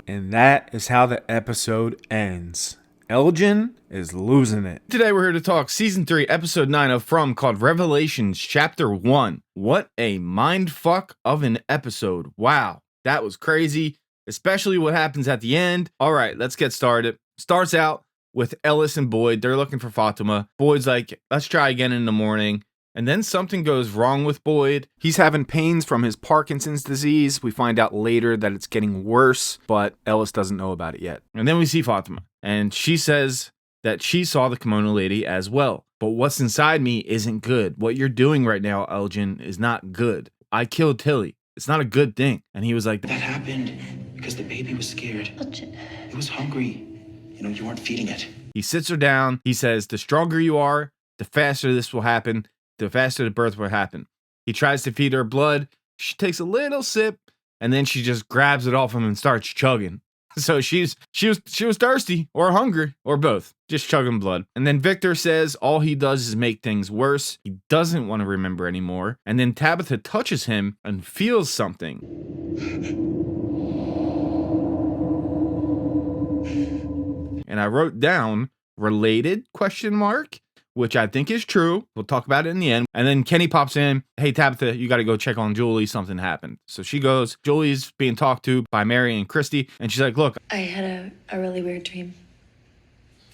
And that is how the episode ends. Elgen is losing it. Today we're here to talk Season 3, Episode 9 of From, called Revelations Chapter 1. What a mindfuck of an episode. Wow, that was crazy, especially what happens at the end. All right, let's get started. Starts out with Ellis and Boyd. They're looking for Fatima. Boyd's like, let's try again in the morning. And then something goes wrong with Boyd. He's having pains from his Parkinson's disease. We find out later that it's getting worse, but Ellis doesn't know about it yet. And then we see Fatima, and she says that she saw the kimono lady as well. But what's inside me isn't good. What you're doing right now, Elgen, is not good. I killed Tilly. It's not a good thing. And he was like, that happened because the baby was scared. It was hungry. You know, you weren't feeding it. He sits her down. He says, the stronger you are, the faster this will happen. The faster the birth will happen. He tries to feed her blood. She takes a little sip, and then she just grabs it off him and starts chugging. So she was thirsty or hungry or both, just chugging blood. And then Victor says all he does is make things worse. He doesn't want to remember anymore. And then Tabitha touches him and feels something. And I wrote down related ? Which I think is true. We'll talk about it in the end. And then Kenny pops in. Hey, Tabitha, you got to go check on Julie. Something happened. So she goes. Julie's being talked to by Mary and Christy. And she's like, look. I had a really weird dream.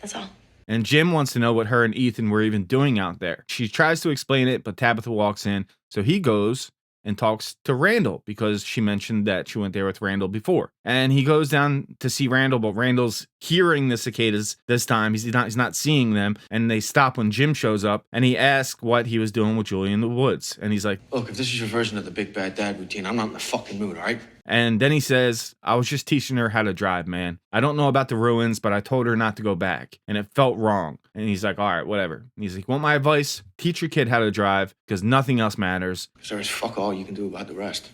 That's all. And Jim wants to know what her and Ethan were even doing out there. She tries to explain it, but Tabitha walks in. So he goes and talks to Randall because she mentioned that she went there with Randall before. And he goes down to see Randall, but Randall's hearing the cicadas this time. He's not seeing them. And they stop when Jim shows up, and he asks what he was doing with Julie in the woods. And he's like, look, if this is your version of the big bad dad routine, I'm not in the fucking mood, all right? And then he says, I was just teaching her how to drive, man. I don't know about the ruins, but I told her not to go back. And it felt wrong. And he's like, all right, whatever. And he's like, want my advice? Teach your kid how to drive because nothing else matters. Because there's fuck all you can do about the rest.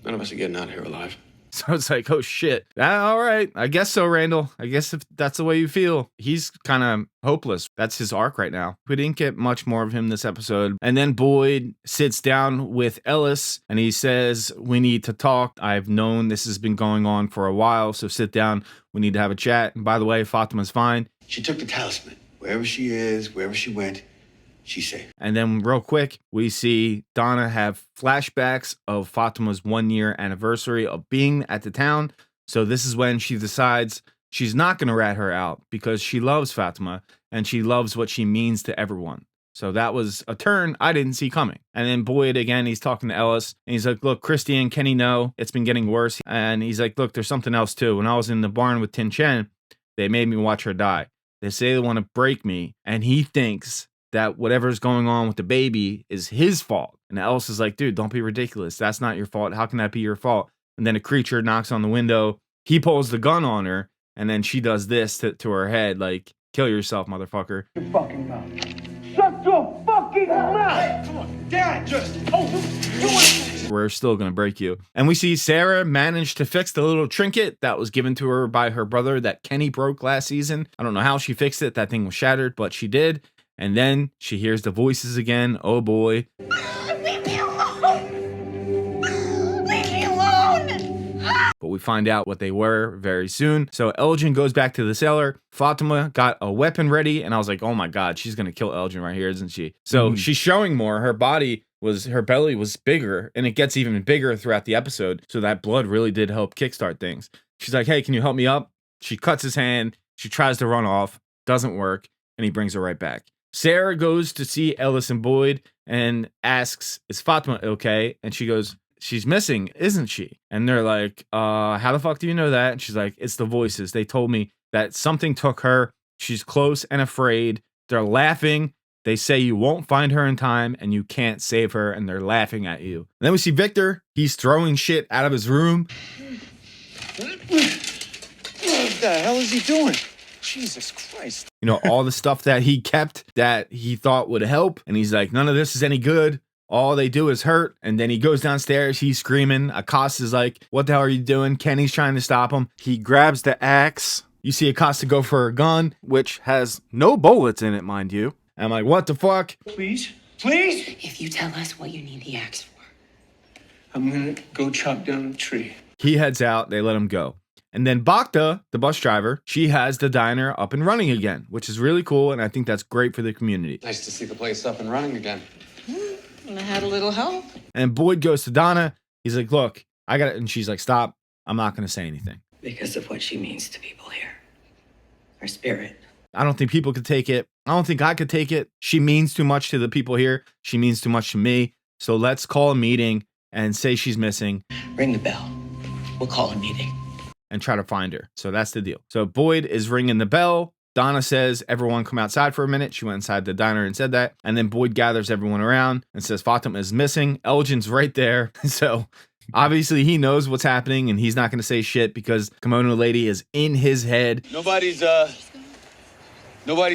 None of us are getting out of here alive. So it's like, oh shit. All right. I guess so, Randall. I guess if that's the way you feel. He's kind of hopeless. That's his arc right now. We didn't get much more of him this episode. And then Boyd sits down with Ellis and he says, we need to talk. I've known this has been going on for a while. So sit down. We need to have a chat. And by the way, Fatima's fine. She took the talisman. Wherever she is, wherever she went, she's safe. And then real quick, we see Donna have flashbacks of Fatima's 1-year anniversary of being at the town. So this is when she decides she's not going to rat her out because she loves Fatima and she loves what she means to everyone. So that was a turn I didn't see coming. And then Boyd, again, he's talking to Ellis and he's like, look, Christy and Kenny know it's been getting worse. And he's like, look, there's something else too. When I was in the barn with Tin Chen, they made me watch her die. They say they want to break me. And he thinks that whatever's going on with the baby is his fault. And Ellis is like, dude, don't be ridiculous. That's not your fault. How can that be your fault? And then a creature knocks on the window. He pulls the gun on her. And then she does this to her head, like, kill yourself, motherfucker. Your fucking mouth. Shut your fucking mouth! Hey, come on, Dad, just. We're still going to break you. And we see Sarah manage to fix the little trinket that was given to her by her brother that Kenny broke last season. I don't know how she fixed it. That thing was shattered, but she did. And then she hears the voices again. Oh boy. Leave me alone! Leave me alone! But we find out what they were very soon. So Elgen goes back to the cellar. Fatima got a weapon ready. And I was like, oh my God, she's going to kill Elgen right here, isn't she? So she's showing more. Her belly was bigger. And it gets even bigger throughout the episode. So that blood really did help kickstart things. She's like, hey, can you help me up? She cuts his hand. She tries to run off. Doesn't work. And he brings her right back. Sarah goes to see Ellis and Boyd and asks, is Fatima okay? And she goes, she's missing, isn't she? And they're like, how the fuck do you know that? And she's like, it's the voices. They told me that something took her. She's close and afraid. They're laughing. They say you won't find her in time and you can't save her. And they're laughing at you. And then we see Victor. He's throwing shit out of his room. What the hell is he doing? Jesus Christ. You know, all the stuff that he kept that he thought would help. And he's like, none of this is any good. all they do is hurt. And then he goes downstairs, he's screaming. Acosta's like, what the hell are you doing? Kenny's trying to stop him. He grabs the axe. You see Acosta go for a gun, which has no bullets in it, mind you. And I'm like, what the fuck? Please? Please? If you tell us what you need the axe for. I'm gonna go chop down a tree. He heads out, they let him go. And then Bacta, the bus driver, she has the diner up and running again, which is really cool, and I think that's great for the community. Nice to see the place up and running again. And I had a little help. And Boyd goes to Donna. He's like, look, I got it. And she's like, stop. I'm not going to say anything. Because of what she means to people here. Her spirit. I don't think people could take it. I don't think I could take it. She means too much to the people here. She means too much to me. So let's call a meeting and say she's missing. Ring the bell. We'll call a meeting. And try to find her. So that's the deal. So Boyd is ringing the bell. Donna says, everyone come outside for a minute. She went inside the diner and said that. And then Boyd gathers everyone around and says Fatima is missing. Elgin's right there. So obviously he knows what's happening and he's not going to say shit because Kimono Lady is in his head. Nobody's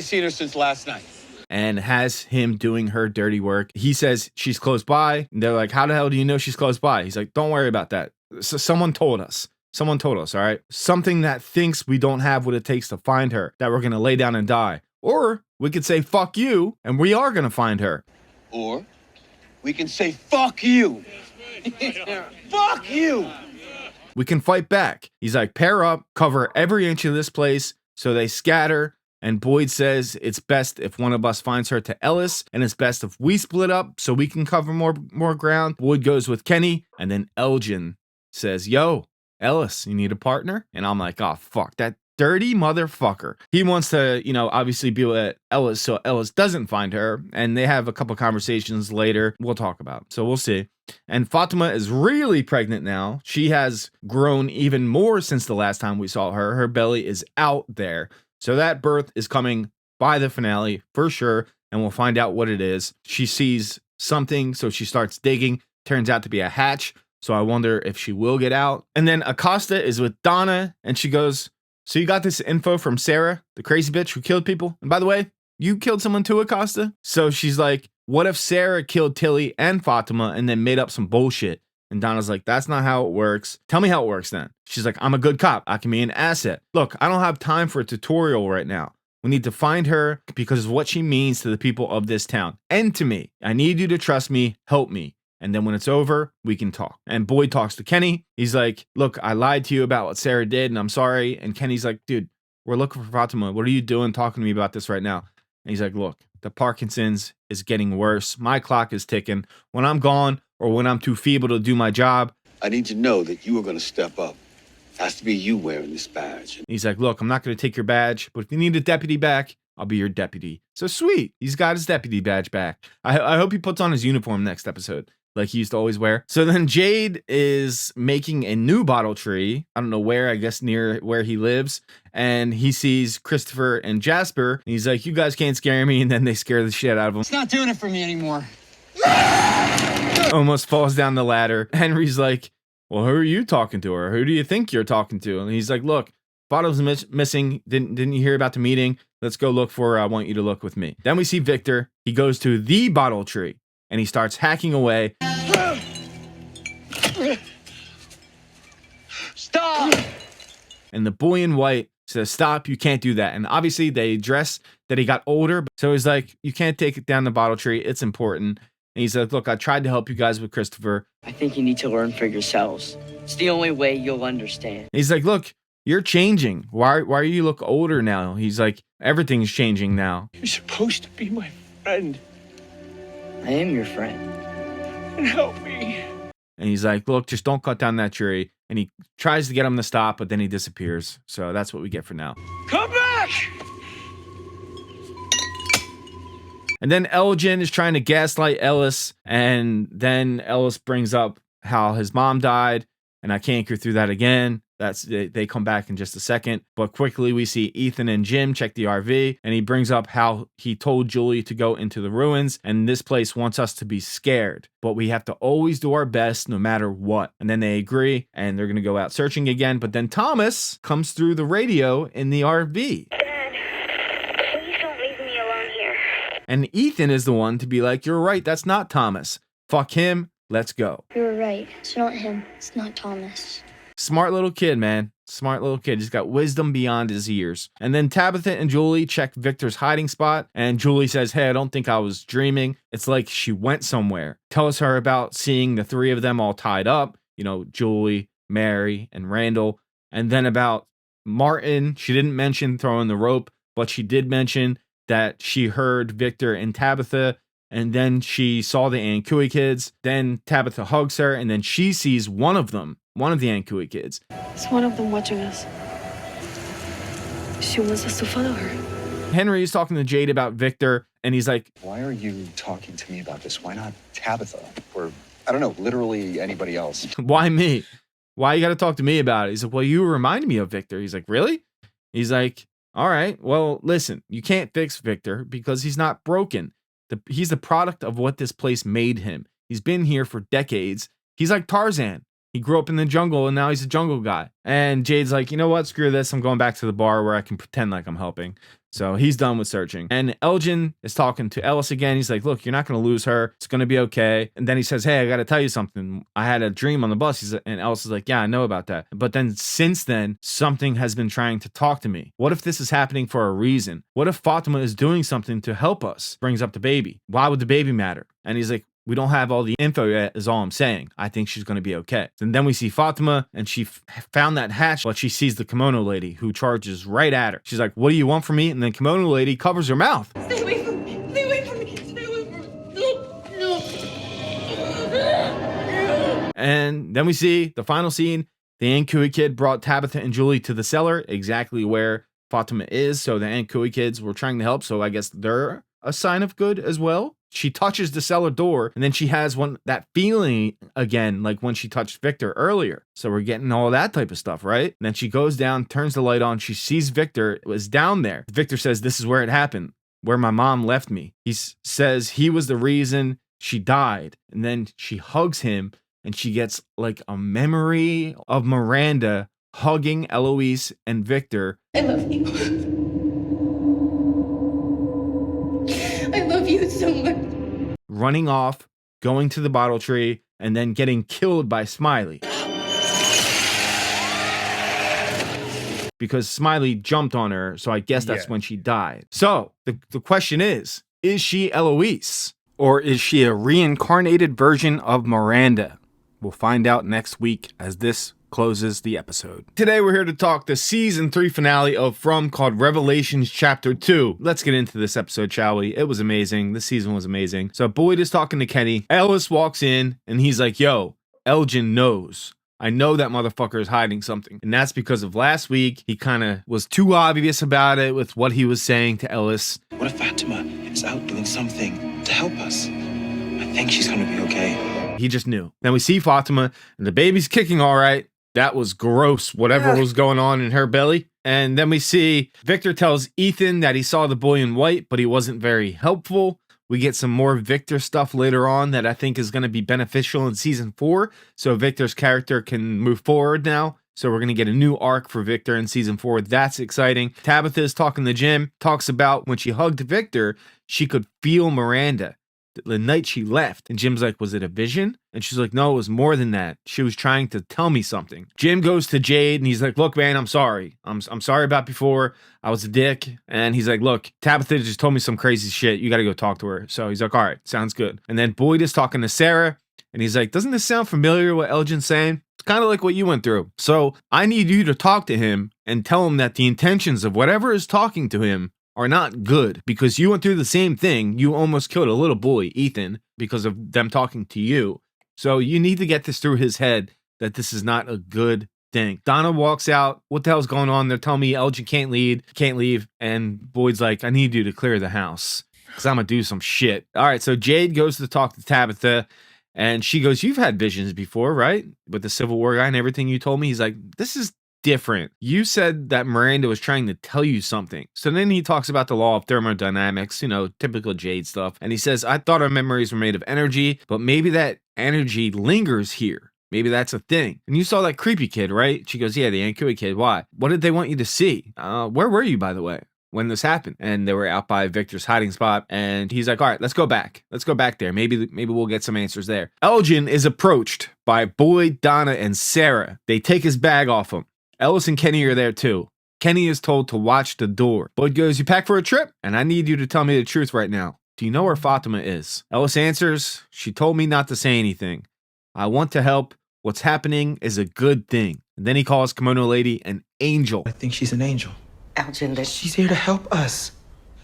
seen her since last night. And has him doing her dirty work. He says she's close by. And they're like, how the hell do you know she's close by? He's like, don't worry about that. So someone told us. Someone told us, all right? Something that thinks we don't have what it takes to find her, that we're going to lay down and die. Or we could say, fuck you, and we are going to find her. Or we can say, fuck you. Fuck you. We can fight back. He's like, pair up, cover every inch of this place. So they scatter. And Boyd says it's best if one of us finds her to Ellis, and it's best if we split up so we can cover more ground. Boyd goes with Kenny, and then Elgen says, yo, Ellis, you need a partner? And I'm like, oh, fuck, that dirty motherfucker. He wants to, obviously be with Ellis so Ellis doesn't find her. And they have a couple conversations later we'll talk about. So we'll see. And Fatima is really pregnant now. She has grown even more since the last time we saw her. Her belly is out there. So that birth is coming by the finale for sure. And we'll find out what it is. She sees something, so she starts digging. Turns out to be a hatch. So I wonder if she will get out. And then Acosta is with Donna and she goes, so you got this info from Sarah, the crazy bitch who killed people? And by the way, you killed someone too, Acosta? So she's like, what if Sarah killed Tilly and Fatima and then made up some bullshit? And Donna's like, that's not how it works. Tell me how it works then. She's like, I'm a good cop. I can be an asset. Look, I don't have time for a tutorial right now. We need to find her because of what she means to the people of this town and to me. I need you to trust me. Help me. And then when it's over, we can talk. And Boyd talks to Kenny. He's like, look, I lied to you about what Sarah did, and I'm sorry. And Kenny's like, dude, we're looking for Fatima. What are you doing talking to me about this right now? And he's like, look, the Parkinson's is getting worse. My clock is ticking. When I'm gone or when I'm too feeble to do my job, I need to know that you are going to step up. It has to be you wearing this badge. He's like, look, I'm not going to take your badge, but if you need a deputy back, I'll be your deputy. So sweet. He's got his deputy badge back. I hope he puts on his uniform next episode, like he used to always wear. So then Jade is making a new bottle tree. I don't know where, I guess near where he lives. And he sees Christopher and Jasper. And he's like, you guys can't scare me. And then they scare the shit out of him. It's not doing it for me anymore. Almost falls down the ladder. Henry's like, well, who are you talking to? Or who do you think you're talking to? And he's like, look, bottle's missing. Didn't you hear about the meeting? Let's go look for her. I want you to look with me. Then we see Victor. He goes to the bottle tree. And he starts hacking away. Stop! And the boy in white says, stop, you can't do that. And obviously they address that he got older. So he's like, you can't take it down the bottle tree. It's important. And he's like, look, I tried to help you guys with Christopher. I think you need to learn for yourselves. It's the only way you'll understand. And he's like, look, you're changing. Why you look older now? He's like, everything's changing now. You're supposed to be my friend. I am your friend. And help me. And he's like, look, just don't cut down that tree. And he tries to get him to stop, but then he disappears. So that's what we get for now. Come back! And then Elgen is trying to gaslight Ellis. And then Ellis brings up how his mom died. And I can't go through that again. They come back in just a second. But quickly we see Ethan and Jim check the RV. And he brings up how he told Julie to go into the ruins. And this place wants us to be scared. But we have to always do our best no matter what. And then they agree. And they're going to go out searching again. But then Thomas comes through the radio in the RV. Dad, please don't leave me alone here. And Ethan is the one to be like, you're right, that's not Thomas. Fuck him. Let's go. You were right. It's not him. It's not Thomas. Smart little kid, man. Smart little kid. He's got wisdom beyond his years. And then Tabitha and Julie check Victor's hiding spot. And Julie says, hey, I don't think I was dreaming. It's like she went somewhere. Tells her about seeing the three of them all tied up. You know, Julie, Mary, and Randall. And then about Martin. She didn't mention throwing the rope, but she did mention that she heard Victor and Tabitha. And then she saw the Ankui kids. Then Tabitha hugs her. And then she sees one of the Ankui kids. It's one of them watching us. She wants us to follow her. Henry is talking to Jade about Victor, and he's like, why are you talking to me about this? Why not Tabitha? Or, I don't know, literally anybody else? Why me? Why you got to talk to me about it? He's like, well, you remind me of Victor. He's like, really? He's like, all right, well, listen, you can't fix Victor because he's not broken. He's the product of what this place made him. He's been here for decades. He's like Tarzan. He grew up in the jungle and now he's a jungle guy. And Jade's like, you know what? Screw this. I'm going back to the bar where I can pretend like I'm helping. So he's done with searching. And Elgen is talking to Ellis again. He's like, look, you're not going to lose her. It's going to be okay. And then he says, hey, I got to tell you something. I had a dream on the bus. And Ellis is like, yeah, I know about that. But then since then, something has been trying to talk to me. What if this is happening for a reason? What if Fatima is doing something to help us? Brings up the baby. Why would the baby matter? And he's like, we don't have all the info yet, is all I'm saying. I think she's going to be okay. And then we see Fatima, and she found that hatch, but she sees the kimono lady who charges right at her. She's like, what do you want from me? And then kimono lady covers her mouth. Stay away from me. Stay away from me. Stay away from me. No. And then we see the final scene. The Ankui kid brought Tabitha and Julie to the cellar, exactly where Fatima is. So the Ankui kids were trying to help. So I guess they're a sign of good as well. She touches the cellar door, and then she has that feeling again, like when she touched Victor earlier. So we're getting all that type of stuff, right? And then she goes down, turns the light on. She sees Victor was down there. Victor says, this is where it happened, where my mom left me. He says he was the reason she died. And then she hugs him, and she gets like a memory of Miranda hugging Eloise and Victor. I love you. I love you so much. Running off, going to the bottle tree, and then getting killed by Smiley. Because Smiley jumped on her, so I guess that's when she died. So, the question is she Eloise? Or is she a reincarnated version of Miranda? We'll find out next week as this closes the episode. Today we're here to talk the season 3 finale of From, called Revelations Chapter 2. Let's get into this episode, shall we? It was amazing. This season was amazing. So Boyd is talking to Kenny. Ellis walks in and he's like, yo, Elgen knows. I know that motherfucker is hiding something. And that's because of last week. He kind of was too obvious about it with what he was saying to Ellis. What if Fatima is out doing something to help us? I think she's gonna be okay. He just knew. Then we see Fatima and the baby's kicking all right. That was gross, whatever was going on in her belly. And then we see Victor tells Ethan that he saw the boy in white, but he wasn't very helpful. We get some more Victor stuff later on that I think is going to be beneficial in season 4. So Victor's character can move forward now. So we're going to get a new arc for Victor in season 4. That's exciting. Tabitha is talking to Jim, talks about when she hugged Victor, she could feel Miranda the night she left. And Jim's like, was it a vision? And she's like, no, it was more than that. She was trying to tell me something. Jim goes to Jade and he's like, look, man, I'm sorry. I'm sorry about before. I was a dick. And he's like, look, Tabitha just told me some crazy shit. You got to go talk to her. So he's like, all right, sounds good. And then Boyd is talking to Sarah and he's like, doesn't this sound familiar what Elgin's saying? It's kind of like what you went through. So I need you to talk to him and tell him that the intentions of whatever is talking to him are not good, because you went through the same thing. You almost killed a little boy, Ethan, because of them talking to you. So you need to get this through his head that this is not a good thing. Donna walks out. What the hell's going on? They're telling me Elgen can't leave. And Boyd's like, I need you to clear the house because I'm going to do some shit. All right, so Jade goes to talk to Tabitha. And she goes, you've had visions before, right? With the Civil War guy and everything you told me. He's like, this is different. You said that Miranda was trying to tell you something. So then he talks about the law of thermodynamics, typical Jade stuff. And he says, I thought our memories were made of energy, but maybe that energy lingers here. Maybe that's a thing. And you saw that creepy kid, right? She goes, yeah, the Ankui kid. Why? What did they want you to see? Where were you, by the way? when this happened. And they were out by Victor's hiding spot. And he's like, all right, let's go back. Let's go back there. Maybe we'll get some answers there. Elgen is approached by Boyd, Donna, and Sarah. They take his bag off him. Ellis and Kenny are there too. Kenny is told to watch the door. Boyd goes, you pack for a trip? And I need you to tell me the truth right now. Do you know where Fatima is? Ellis answers, she told me not to say anything. I want to help. What's happening is a good thing. And then he calls Kimono Lady an angel. I think she's an angel. Elgen, she's here to help us.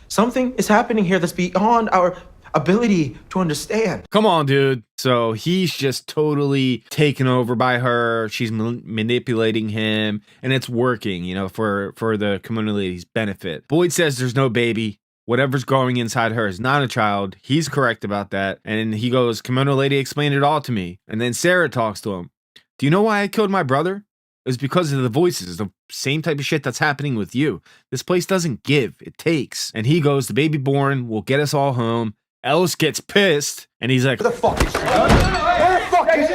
Something is happening here that's beyond our ability to understand. Come on, dude. So he's just totally taken over by her. She's manipulating him, and it's working, you know, for the Kimono Lady's benefit. Boyd says there's no baby. Whatever's growing inside her is not a child. He's correct about that. And he goes, Kimono Lady explained it all to me. And then Sarah talks to him. Do you know why I killed my brother? It was because of the voices, the same type of shit that's happening with you. This place doesn't give, it takes. And he goes, the baby born will get us all home. Ellis gets pissed, and he's like, Where the fuck is she? Where the fuck is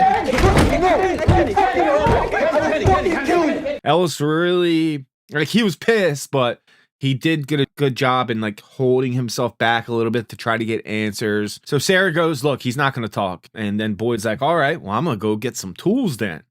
she? Ellis really, like, he was pissed, but he did get a good job in like holding himself back a little bit to try to get answers. So Sarah goes, look, he's not going to talk. And then Boyd's like, all right, well, I'm going to go get some tools then.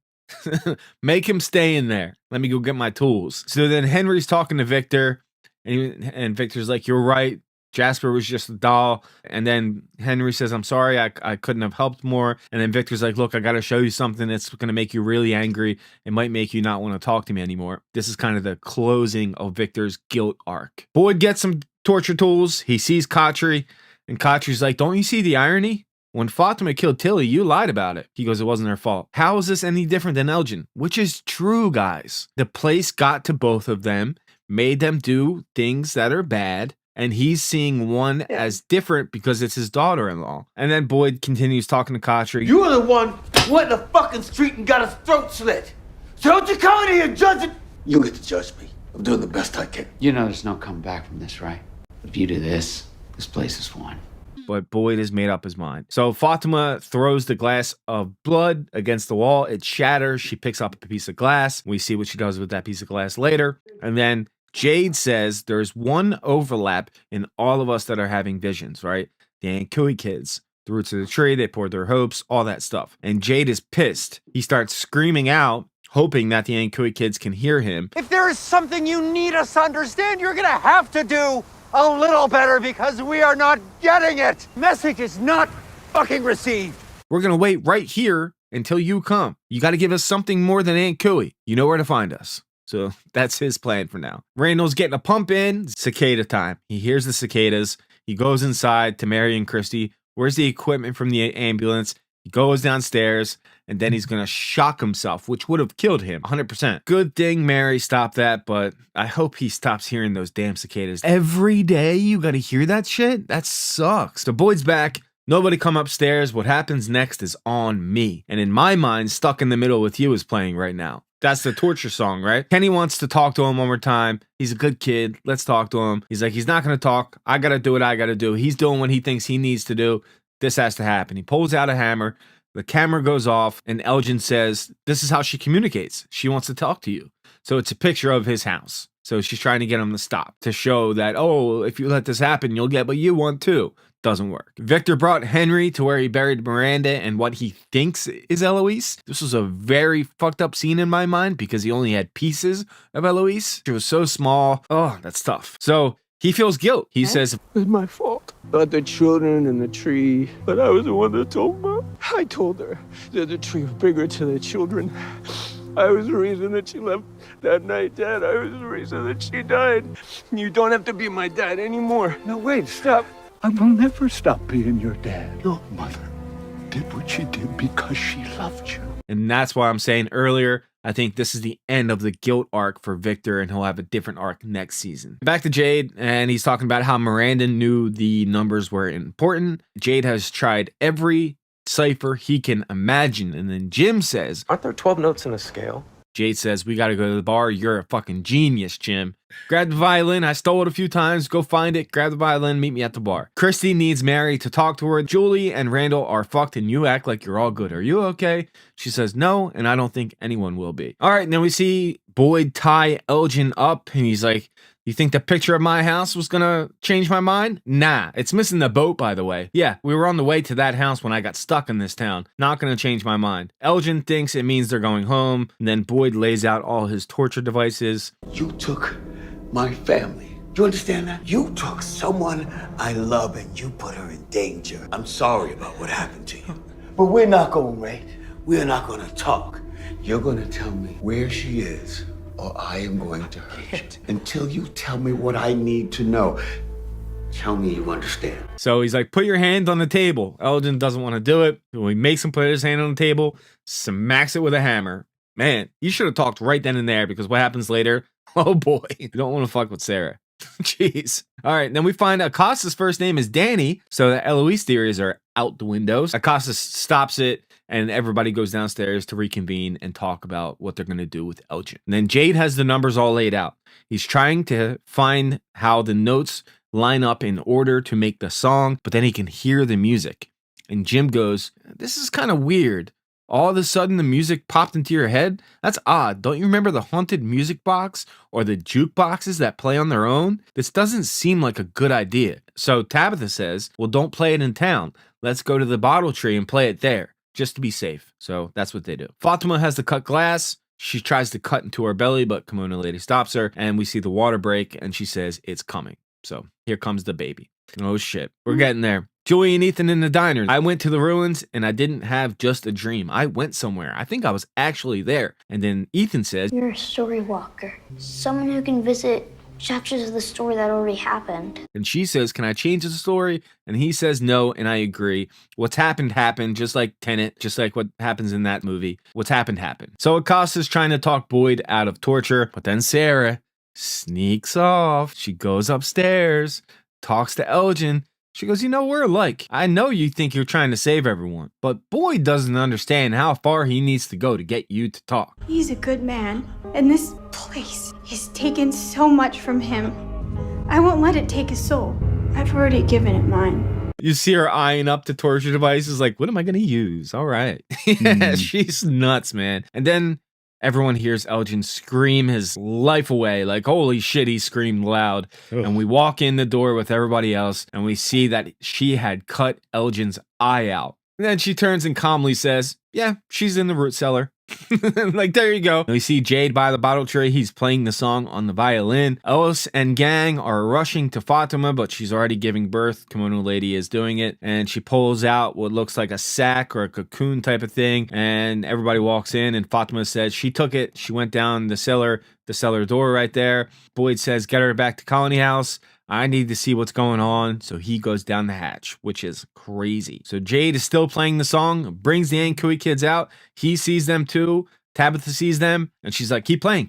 Make him stay in there. Let me go get my tools. So then Henry's talking to Victor, and Victor's like, you're right. Jasper was just a doll. And then Henry says, I'm sorry, I couldn't have helped more. And then Victor's like, look, I got to show you something that's going to make you really angry. It might make you not want to talk to me anymore. This is kind of the closing of Victor's guilt arc. Boyd gets some torture tools. He sees Khatri, and Khatri's like, don't you see the irony? When Fatima killed Tilly, you lied about it. He goes, it wasn't her fault. How is this any different than Elgen? Which is true, guys. The place got to both of them, made them do things that are bad, and he's seeing one as different because it's his daughter-in-law. And then Boyd continues talking to Khatri. You were the one who went in the fucking street and got his throat slit. So don't you come in here and judge it. You get to judge me. I'm doing the best I can. You know there's no coming back from this, right? If you do this place is won. But Boyd has made up his mind. So Fatima throws the glass of blood against the wall. It shatters. She picks up a piece of glass. We see what she does with that piece of glass later. And then Jade says there's one overlap in all of us that are having visions, right? The Ankui kids. The roots of the tree, they poured their hopes, all that stuff. And Jade is pissed. He starts screaming out, hoping that the Ankui kids can hear him. If there is something you need us to understand, you're gonna have to do a little better because we are not getting it. Message is not fucking received. We're gonna wait right here until you come. You gotta give us something more than Ankui. You know where to find us. So that's his plan for now. Randall's getting a pump in. Cicada time. He hears the cicadas. He goes inside to Mary and Christy. Where's the equipment from the ambulance? He goes downstairs, and then he's going to shock himself, which would have killed him 100%. Good thing Mary stopped that, but I hope he stops hearing those damn cicadas. Every day you got to hear that shit? That sucks. So Boyd's back. Nobody come upstairs. What happens next is on me. And in my mind, Stuck in the Middle with You is playing right now. That's the torture song, right? Kenny wants to talk to him one more time. He's a good kid. Let's talk to him. He's like, he's not going to talk. I got to do what I got to do. He's doing what he thinks he needs to do. This has to happen. He pulls out a hammer. The camera goes off, and Elgen says, this is how she communicates. She wants to talk to you. So it's a picture of his house. So she's trying to get him to stop, to show that, oh, if you let this happen, you'll get what you want too. Doesn't work. Victor brought Henry to where he buried Miranda and what he thinks is Eloise. This was a very fucked up scene in my mind because he only had pieces of Eloise. She was so small. Oh, that's tough. So he feels guilt. He says, it was my fault. About the children and the tree. But I was the one that told her. I told her that the tree was bigger to the children. I was the reason that she left that night, Dad. I was the reason that she died. You don't have to be my dad anymore. No, wait, stop. I will never stop being your dad. Your mother did what she did because she loved you. And that's why I'm saying earlier, I think this is the end of the guilt arc for Victor, and he'll have a different arc next season. Back to Jade, and he's talking about how Miranda knew the numbers were important. Jade has tried every cipher he can imagine. And then Jim says, aren't there 12 notes in a scale? Jade says, we got to go to the bar. You're a fucking genius, Jim. Grab the violin. I stole it a few times. Go find it. Grab the violin. Meet me at the bar. Christy needs Mary to talk to her. Julie and Randall are fucked and you act like you're all good. Are you okay? She says no, and I don't think anyone will be. All right, now we see Boyd tie Elgen up, and he's like, You think the picture of my house was gonna change my mind? Nah, it's missing the boat, by the way. Yeah, we were on the way to that house when I got stuck in this town. Not gonna change my mind. Elgen thinks it means they're going home, and then Boyd lays out all his torture devices. You took my family. Do you understand that? You took someone I love and you put her in danger. I'm sorry about what happened to you. But we're not going to wait. We're not going to talk. You're going to tell me where she is, or I am going to hurt you. Until you tell me what I need to know. Tell me you understand. So he's like, put your hand on the table. Elgen doesn't want to do it. So he makes him put his hand on the table, smacks it with a hammer. Man, you should have talked right then and there, because what happens later? Oh boy, you don't want to fuck with Sarah. Jeez. All right, then we find Acosta's first name is Danny, so the Eloise theories are out the windows. Acosta stops it, and everybody goes downstairs to reconvene and talk about what they're going to do with Elgen. And then Jade has the numbers all laid out. He's trying to find how the notes line up in order to make the song, but then he can hear the music. And Jim goes, this is kind of weird. All of a sudden, the music popped into your head? That's odd. Don't you remember the haunted music box or the jukeboxes that play on their own? This doesn't seem like a good idea. So Tabitha says, well, don't play it in town. Let's go to the bottle tree and play it there, just to be safe. So that's what they do. Fatima has the cut glass. She tries to cut into her belly, but Kimono Lady stops her, and we see the water break, and she says, it's coming. So here comes the baby. Oh shit, we're getting there. Joey and Ethan in the diner. I went to the ruins and I didn't have just a dream. I went somewhere. I think I was actually there. And then Ethan says, you're a story walker. Someone who can visit chapters of the story that already happened. And she says, can I change the story? And he says no, and I agree. What's happened, just like Tenet, just like what happens in that movie. What's happened. So Acosta's trying to talk Boyd out of torture, but then Sarah sneaks off. She goes upstairs, talks to Elgen. She goes, you know, we're alike. I know you think you're trying to save everyone, but Boyd doesn't understand how far he needs to go to get you to talk. He's a good man, and this place has taken so much from him. I won't let it take his soul. I've already given it mine. You see her eyeing up the torture devices like, what am I going to use? All right. Yeah, she's nuts, man. And then everyone hears Elgen scream his life away. Like, holy shit, he screamed loud. Ugh. And we walk in the door with everybody else, and we see that she had cut Elgen's eye out. And then she turns and calmly says, yeah, she's in the root cellar. Like, there you go. We see Jade by the bottle tray. He's playing the song on the violin. Ellis and gang are rushing to Fatima, but she's already giving birth. Kimono Lady is doing it, and she pulls out what looks like a sack or a cocoon type of thing, and everybody walks in, and Fatima says she took it. She went down the cellar door right there. Boyd says, get her back to Colony House. I need to see what's going on. So he goes down the hatch, which is crazy. So Jade is still playing the song, brings the Ankui kids out. He sees them too. Tabitha sees them, and she's like, keep playing.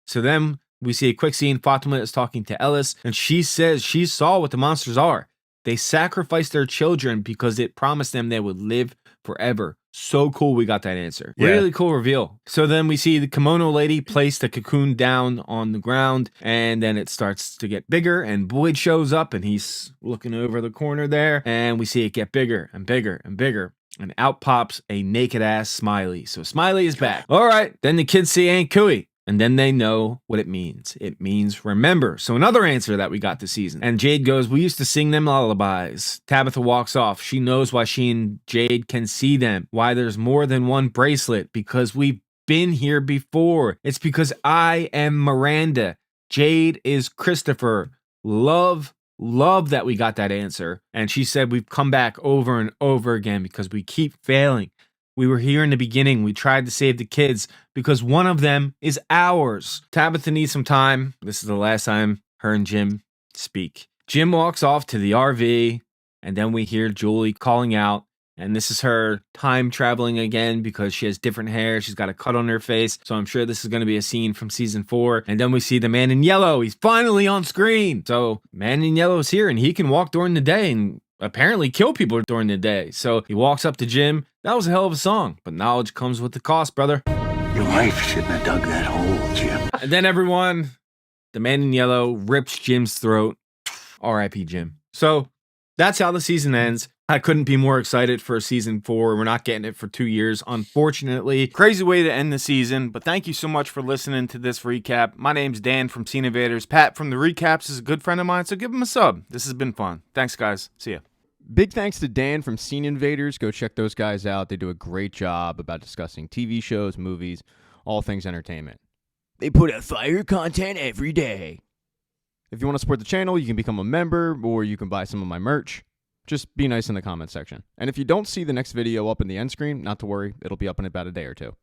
So then we see a quick scene. Fatima is talking to Ellis, and she says she saw what the monsters are. They sacrificed their children because it promised them they would live forever. So cool we got that answer. Yeah. Really cool reveal. So then we see the Kimono Lady place the cocoon down on the ground, and then it starts to get bigger, and Boyd shows up, and he's looking over the corner there, and we see it get bigger and bigger and bigger. And out pops a naked ass Smiley. So Smiley is back. All right. Then the kids see Aunt Cooey. And then they know what it means. It means remember. So another answer that we got this season. And Jade goes, we used to sing them lullabies. Tabitha walks off. She knows why she and Jade can see them. Why there's more than one bracelet. Because we've been here before. It's because I am Miranda. Jade is Christopher. Love that we got that answer. And she said we've come back over and over again because we keep failing. We were here in the beginning. We tried to save the kids because one of them is ours. Tabitha needs some time. This is the last time her and Jim speak. Jim walks off to the RV, and then we hear Julie calling out. And this is her time traveling again because she has different hair. She's got a cut on her face. So I'm sure this is going to be a scene from season 4. And then we see the man in yellow. He's finally on screen. So man in yellow is here, and he can walk during the day and apparently kill people during the day. So he walks up to Jim. That was a hell of a song, but knowledge comes with the cost, brother. Your wife shouldn't have dug that hole, Jim. And then everyone, the man in yellow rips Jim's throat. R.I.P. Jim. So that's how the season ends. I couldn't be more excited for season 4. We're not getting it for 2 years, unfortunately. Crazy way to end the season, but thank you so much for listening to this recap. My name's Dan from Scene Invaders. Pat from the Recaps is a good friend of mine, so give him a sub. This has been fun. Thanks, guys. See ya. Big thanks to Dan from Scene Invaders. Go check those guys out. They do a great job about discussing TV shows, movies, all things entertainment. They put out fire content every day. If you want to support the channel, you can become a member or you can buy some of my merch. Just be nice in the comment section. And if you don't see the next video up in the end screen, not to worry, it'll be up in about a day or two.